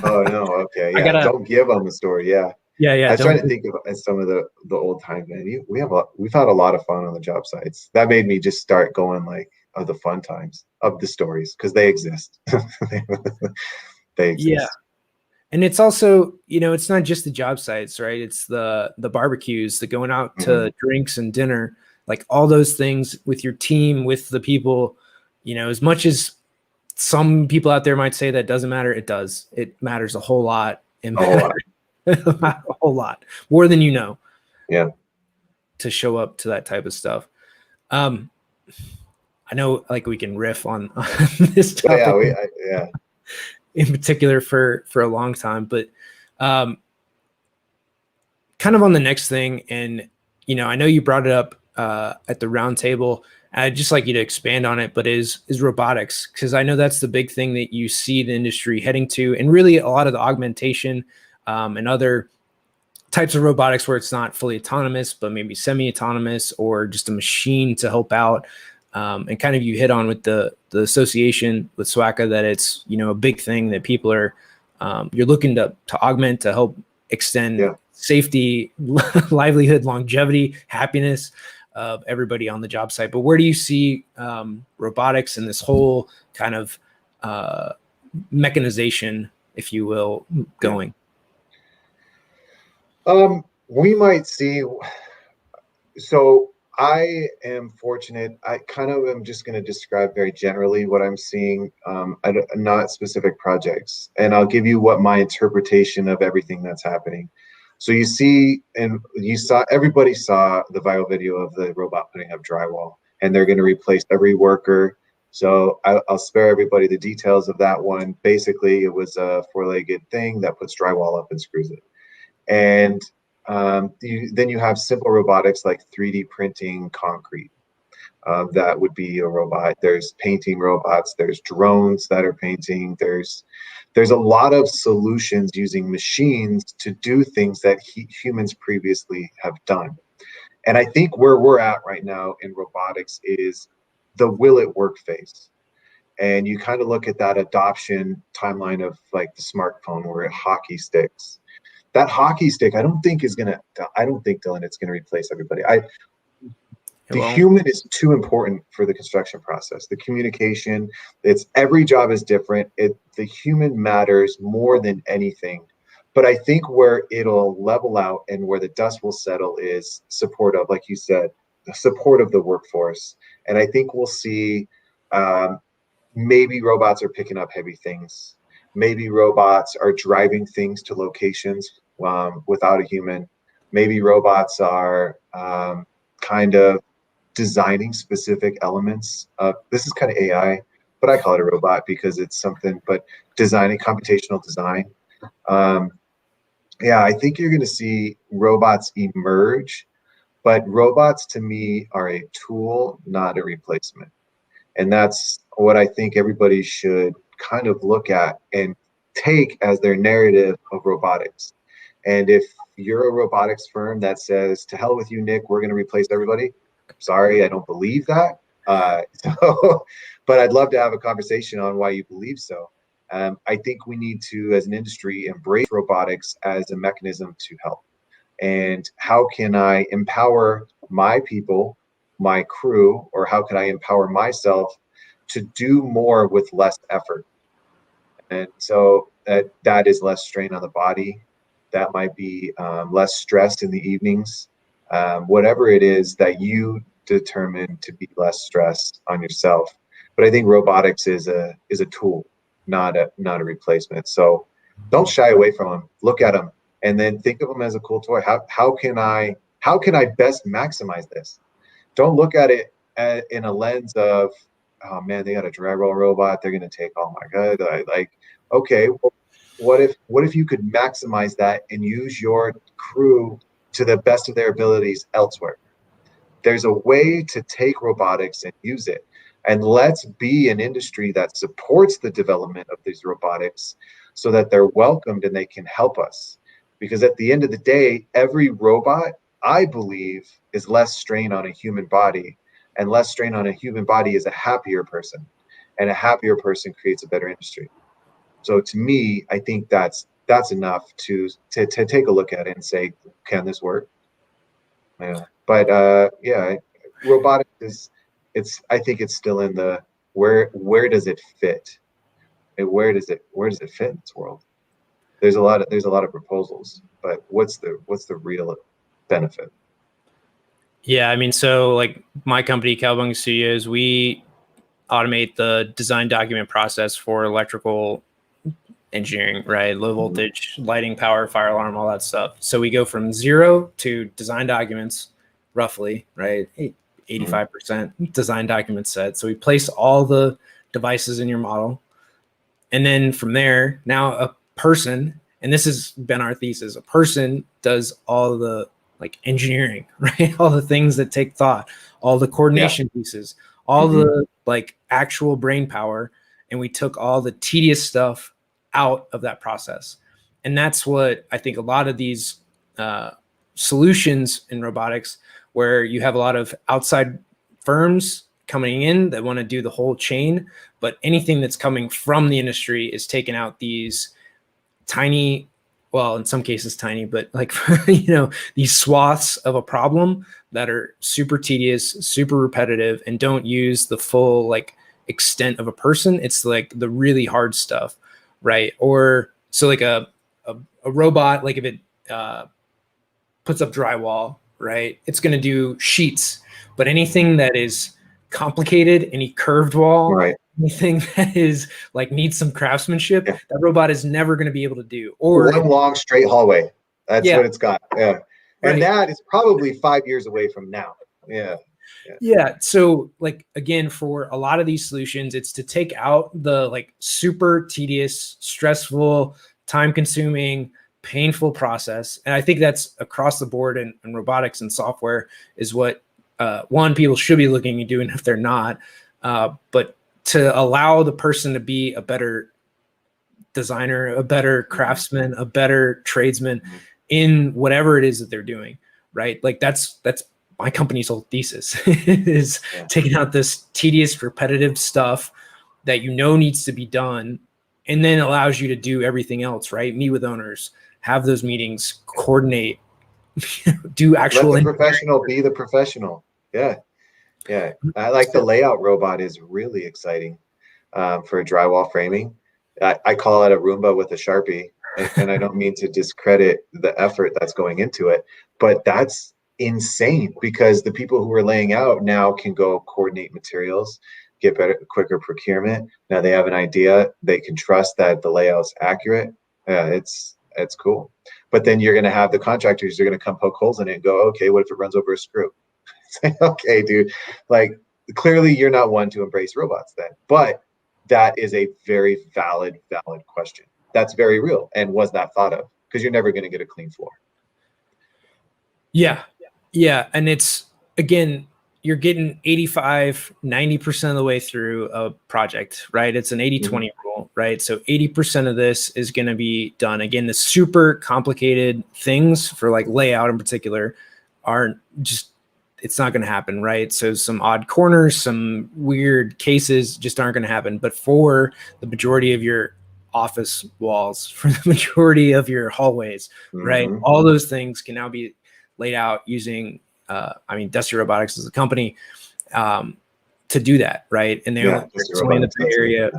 Oh no. Okay. Yeah. Don't give them a story. Yeah. Yeah. I was trying to think of some of the old times, man. We've had a lot of fun on the job sites. That made me just start going like, of the fun times of the stories, because they exist. They exist. Yeah. And it's also, you know, it's not just the job sites, right? It's the barbecues, the going out to drinks and dinner, like all those things with your team, with the people. You know, as much as some people out there might say that doesn't matter, it does. It matters a whole lot. A whole lot more than you know. Yeah. To show up to that type of stuff. I know, like, we can riff on this topic. In particular for a long time, but kind of on the next thing, and you know, I know you brought it up at the round table. I'd just like you to expand on it, but is robotics, because I know that's the big thing that you see the industry heading to, and really a lot of the augmentation and other types of robotics where it's not fully autonomous, but maybe semi-autonomous or just a machine to help out. And kind of you hit on with the association with SWACA that it's, you know, a big thing that people are, you're looking to augment, to help extend safety, livelihood, longevity, happiness of everybody on the job site. But where do you see robotics and this whole kind of mechanization, if you will, going? We might see. So I am fortunate. I kind of am just going to describe very generally what I'm seeing, not specific projects. And I'll give you what my interpretation of everything that's happening. So you see, and everybody saw the viral video of the robot putting up drywall, and they're going to replace every worker. So I'll spare everybody the details of that one. Basically, it was a 4-legged thing that puts drywall up and screws it. And then you have simple robotics like 3D printing concrete. That would be a robot. There's painting robots. There's drones that are painting. There's a lot of solutions using machines to do things that humans previously have done. And I think where we're at right now in robotics is the will it work phase. And you kind of look at that adoption timeline of like the smartphone where it hockey sticks. That hockey stick, I don't think, Dylan, it's gonna replace everybody. The human is too important for the construction process. The communication, every job is different. The human matters more than anything. But I think where it'll level out and where the dust will settle is support of, like you said, the support of the workforce. And I think we'll see maybe robots are picking up heavy things. Maybe robots are driving things to locations without a human. Maybe robots are kind of designing specific elements. This is kind of AI, but I call it a robot because it's something, but designing, computational design. I think you're going to see robots emerge, But robots to me are a tool, not a replacement. And that's what I think everybody should kind of look at and take as their narrative of robotics. And if you're a robotics firm that says, to hell with you, Nick, we're going to replace everybody, sorry, I don't believe that. But I'd love to have a conversation on why you believe so. I think we need to, as an industry, embrace robotics as a mechanism to help. And how can I empower my people, my crew, or how can I empower myself to do more with less effort? And so that is less strain on the body. That might be less stress in the evenings. Whatever it is that you determine to be less stress on yourself. But I think robotics is a tool, not a replacement. So don't shy away from them. Look at them, and then think of them as a cool toy. How can I best maximize this? Don't look at it in a lens of, oh man, they got a drywall robot, they're gonna take all my god. Okay, well, what if you could maximize that and use your crew to the best of their abilities elsewhere? There's a way to take robotics and use it. And let's be an industry that supports the development of these robotics so that they're welcomed and they can help us. Because at the end of the day, every robot, I believe, is less strain on a human body, and less strain on a human body is a happier person, and a happier person creates a better industry. So to me, I think that's enough to take a look at it and say, can this work? Yeah. But robotics I think it's still in the where does it fit? And where does it fit in this world? There's a lot of proposals, but what's the real benefit? Yeah, I mean, so like my company, Cowabunga Studios, we automate the design document process for electrical engineering, right? Low voltage, lighting, power, fire alarm, all that stuff. So we go from 0 to design documents, roughly, right? 85% design document set. So we place all the devices in your model. And then from there, now a person, and this has been our thesis, a person does all the like engineering, right? All the things that take thought, all the coordination pieces, all the like actual brain power. And we took all the tedious stuff out of that process. And that's what I think a lot of these solutions in robotics, where you have a lot of outside firms coming in that want to do the whole chain, but anything that's coming from the industry is taking out these tiny, well, in some cases tiny, but like, these swaths of a problem that are super tedious, super repetitive, and don't use the full like extent of a person. It's like the really hard stuff, right? Or so like a robot, like if it puts up drywall, right, it's going to do sheets, but anything that is complicated, any curved wall, Right. anything that is like needs some craftsmanship, that robot is never going to be able to do. Or one long straight hallway. That's what it's got. Yeah. And that is probably 5 years away from now. Yeah. So like, again, for a lot of these solutions, it's to take out the like super tedious, stressful, time consuming, painful process. And I think that's across the board in robotics and software is what one, people should be looking at doing if they're not, but to allow the person to be a better designer, a better craftsman, a better tradesman in whatever it is that they're doing, right? Like that's my company's whole thesis is taking out this tedious, repetitive stuff that needs to be done, and then allows you to do everything else, right? Meet with owners, have those meetings, coordinate, do actual. Let the professional be the professional. Yeah. I like the layout robot is really exciting for drywall framing. I call it a Roomba with a Sharpie, and I don't mean to discredit the effort that's going into it, but that's insane because the people who are laying out now can go coordinate materials, get better, quicker procurement. Now they have an idea, they can trust that the layout's accurate. It's cool. But then you're going to have the contractors, they're going to come poke holes in it and go, okay, what if it runs over a screw? It's like, okay, dude, like clearly you're not one to embrace robots then, but that is a very valid question. That's very real. And was that thought of? Because you're never going to get a clean floor. Yeah. Yeah. And it's, again, you're getting 85, 90% of the way through a project, right? It's an 80-20 rule, right? So 80% of this is going to be done. Again, the super complicated things for like layout in particular aren't just, it's not going to happen, right? So some odd corners, some weird cases just aren't going to happen. But for the majority of your office walls, for the majority of your hallways, right? All those things can now be laid out using, Dusty Robotics is a company to do that, right? And it's only in the Bay Area.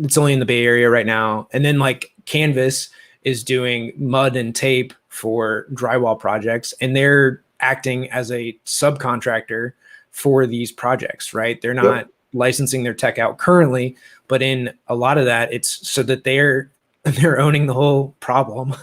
It's only in the Bay Area right now. And then like Canvas is doing mud and tape for drywall projects, and they're acting as a subcontractor for these projects, right? They're not licensing their tech out currently, but in a lot of that, it's so that they're owning the whole problem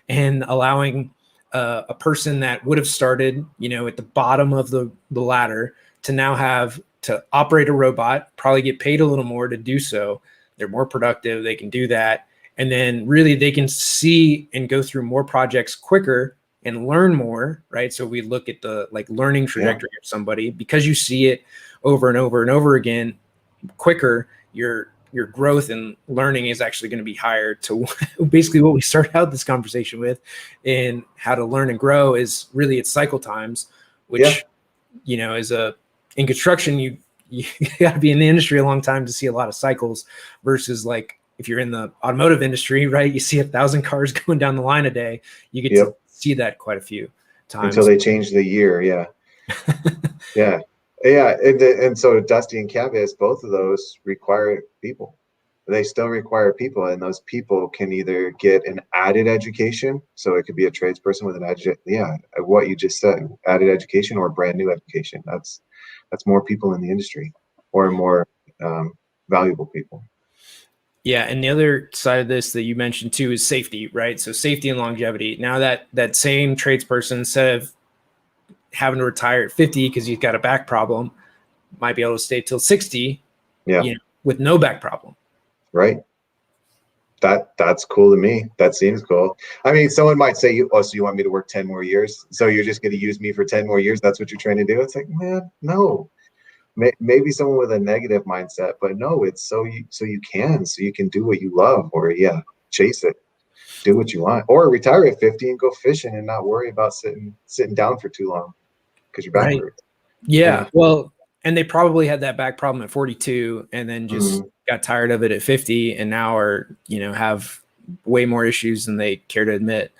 and allowing a person that would have started, at the bottom of the ladder to now have to operate a robot, probably get paid a little more to do so. They're more productive. They can do that. And then really they can see and go through more projects quicker and learn more, right? So we look at the like learning trajectory of somebody, because you see it over and over and over again quicker, your growth and learning is actually going to be higher. To basically what we started out this conversation with in how to learn and grow is really its cycle times, which, is in construction, you got to be in the industry a long time to see a lot of cycles versus like if you're in the automotive industry, right? You see 1,000 cars going down the line a day. You get to see that quite a few times. Until they change the year. Yeah. Yeah. And so Dusty and Canvas, both of those require people. They still require people, and those people can either get an added education. So it could be a tradesperson with what you just said, added education, or brand new education. That's more people in the industry, or more valuable people. Yeah. And the other side of this that you mentioned too is safety, right? So safety and longevity. Now that same tradesperson, instead of having to retire at 50 because he's got a back problem, might be able to stay till 60 with no back problem. Right. That's cool to me. That seems cool. I mean, someone might say, so you want me to work 10 more years? So you're just going to use me for 10 more years? That's what you're trying to do? It's like, man, no. Maybe someone with a negative mindset, but no, it's so you can do what you love, or chase it, do what you want, or retire at 50 and go fishing and not worry about sitting down for too long because your back hurts. Yeah. Well, and they probably had that back problem at 42 and then just got tired of it at 50 and now are, have way more issues than they care to admit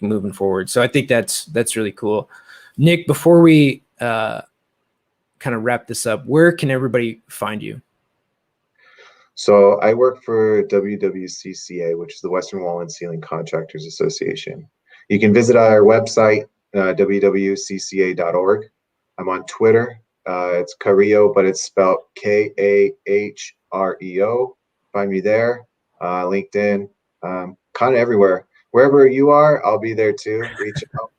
moving forward. So I think that's really cool. Nick, before we kind of wrap this up, where can everybody find you? So I work for WWCCA, which is the Western Wall and Ceiling Contractors Association. You can visit our website, www.ccA.org. I'm on Twitter. It's Carrillo, but it's spelled Kahreo. Find me there. LinkedIn, kind of everywhere. Wherever you are, I'll be there too. Reach out.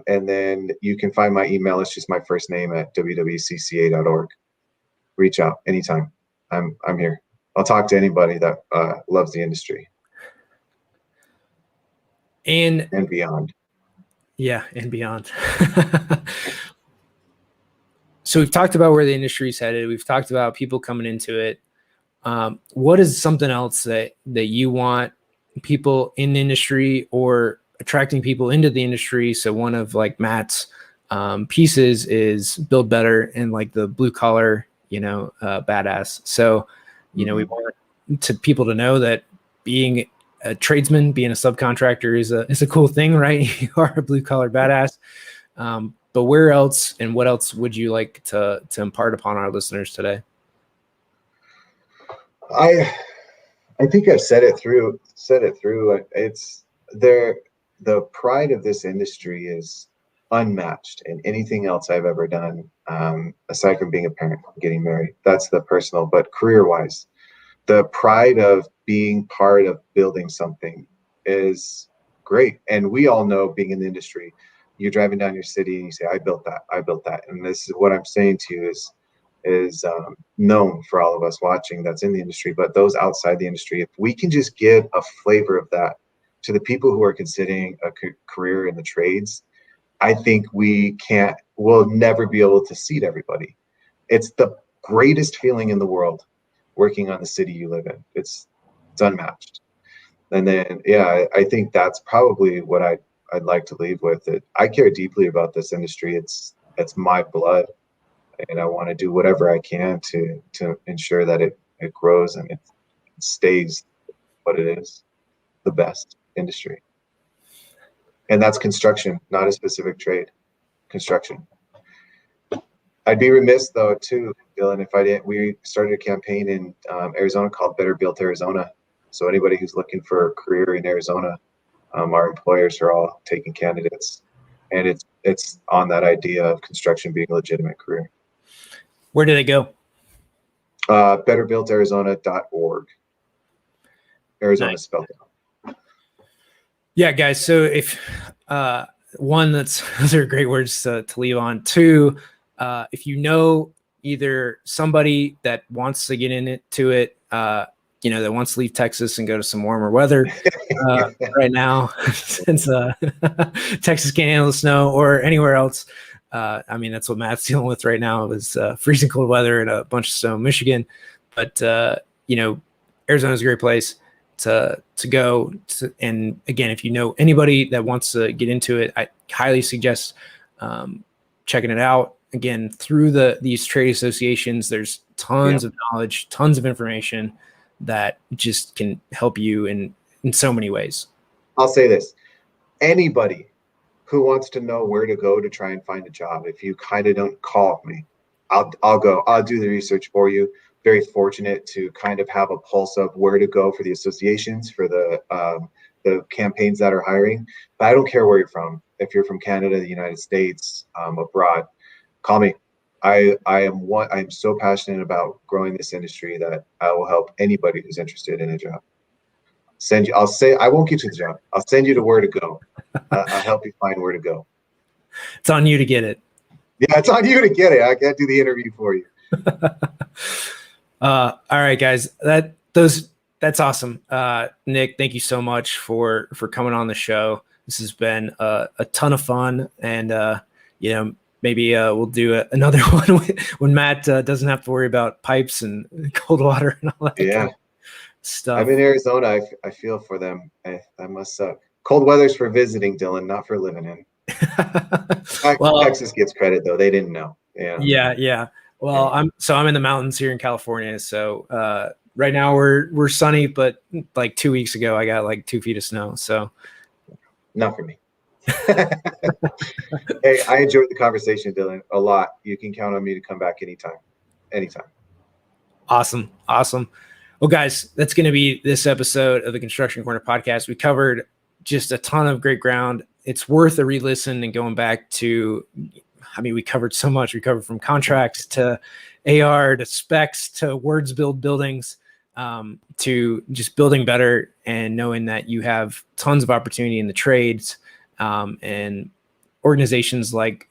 And then you can find my email. It's just my first name at www.cca.org. Reach out anytime. I'm here. I'll talk to anybody that loves the industry. And beyond. Yeah, and beyond. So we've talked about where the industry is headed. We've talked about people coming into it. What is something else that you want people in the industry or attracting people into the industry? So one of like Matt's pieces is build better and like the blue collar, badass. So, we want people to know that being a tradesman, being a subcontractor is a cool thing, right? You are a blue collar badass. But where else and what else would you like to impart upon our listeners today? I think I've said it through. It's there. The pride of this industry is unmatched in anything else I've ever done, aside from being a parent, getting married. That's the personal, but career-wise, the pride of being part of building something is great. And we all know, being in the industry, you're driving down your city and you say, I built that. And this is what I'm saying to you is known for all of us watching that's in the industry, but those outside the industry, if we can just give a flavor of that to the people who are considering a career in the trades, I think we'll never be able to seat everybody. It's the greatest feeling in the world working on the city you live in. It's unmatched. And then, yeah, I think that's probably what I'd like to leave with. It. I care deeply about this industry. It's my blood, and I want to do whatever I can to ensure that it grows and it stays what it is, the best industry. And that's construction, not a specific trade. Construction. I'd be remiss though too, Dylan, if I didn't. We started a campaign in Arizona called Better Built Arizona. So anybody who's looking for a career in Arizona, our employers are all taking candidates, and it's on that idea of construction being a legitimate career. Where do they go? Betterbuiltarizona.org. Arizona Nice. spelled out. Yeah, guys. So if one, those are great words to leave on. Two, if you know either somebody that wants to get into it, that wants to leave Texas and go to some warmer weather right now, since Texas can't handle the snow, or anywhere else. That's what Matt's dealing with right now, is freezing cold weather and a bunch of snow in Michigan. But Arizona's a great place to go to. And again, if you know anybody that wants to get into it, I highly suggest checking it out. Again, through these trade associations, there's tons of knowledge, tons of information that just can help you in so many ways. I'll say this: anybody who wants to know where to go to try and find a job, if you kind of don't, call me. I'll go. I'll do the research for you. Very fortunate to kind of have a pulse of where to go for the associations, for the campaigns that are hiring. But I don't care where you're from. If you're from Canada, the United States, abroad, call me. I am so passionate about growing this industry that I will help anybody who's interested in a job. I won't get you the job. I'll send you to where to go. I'll help you find where to go. It's on you to get it. Yeah, it's on you to get it. I can't do the interview for you. All right, guys. That's awesome. Nick, thank you so much for coming on the show. This has been a ton of fun, and maybe we'll do another one when Matt doesn't have to worry about pipes and cold water and all that kind of stuff. I'm in Arizona. I feel for them. That must suck. Cold weather's for visiting, Dylan, not for living in. Well, Texas gets credit though. They didn't know. Yeah. Well, I'm in the mountains here in California. So right now we're sunny, but like 2 weeks ago I got like 2 feet of snow. So not for me. Hey, I enjoyed the conversation, Dylan, a lot. You can count on me to come back anytime. Awesome. Well, guys, that's going to be this episode of the Construction Corner podcast. We covered just a ton of great ground. It's worth a re-listen and going back to, we covered so much. We covered from contracts to AR to specs to words build buildings, to just building better and knowing that you have tons of opportunity in the trades, and organizations like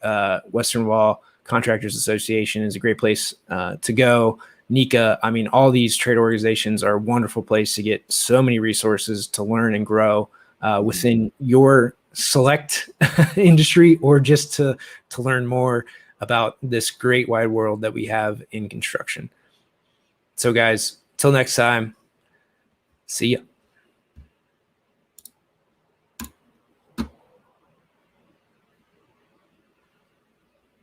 Western Wall Contractors Association is a great place to go. NICA, all these trade organizations are a wonderful place to get so many resources to learn and grow within your select industry, or just to learn more about this great wide world that we have in construction. So guys, till next time, see ya.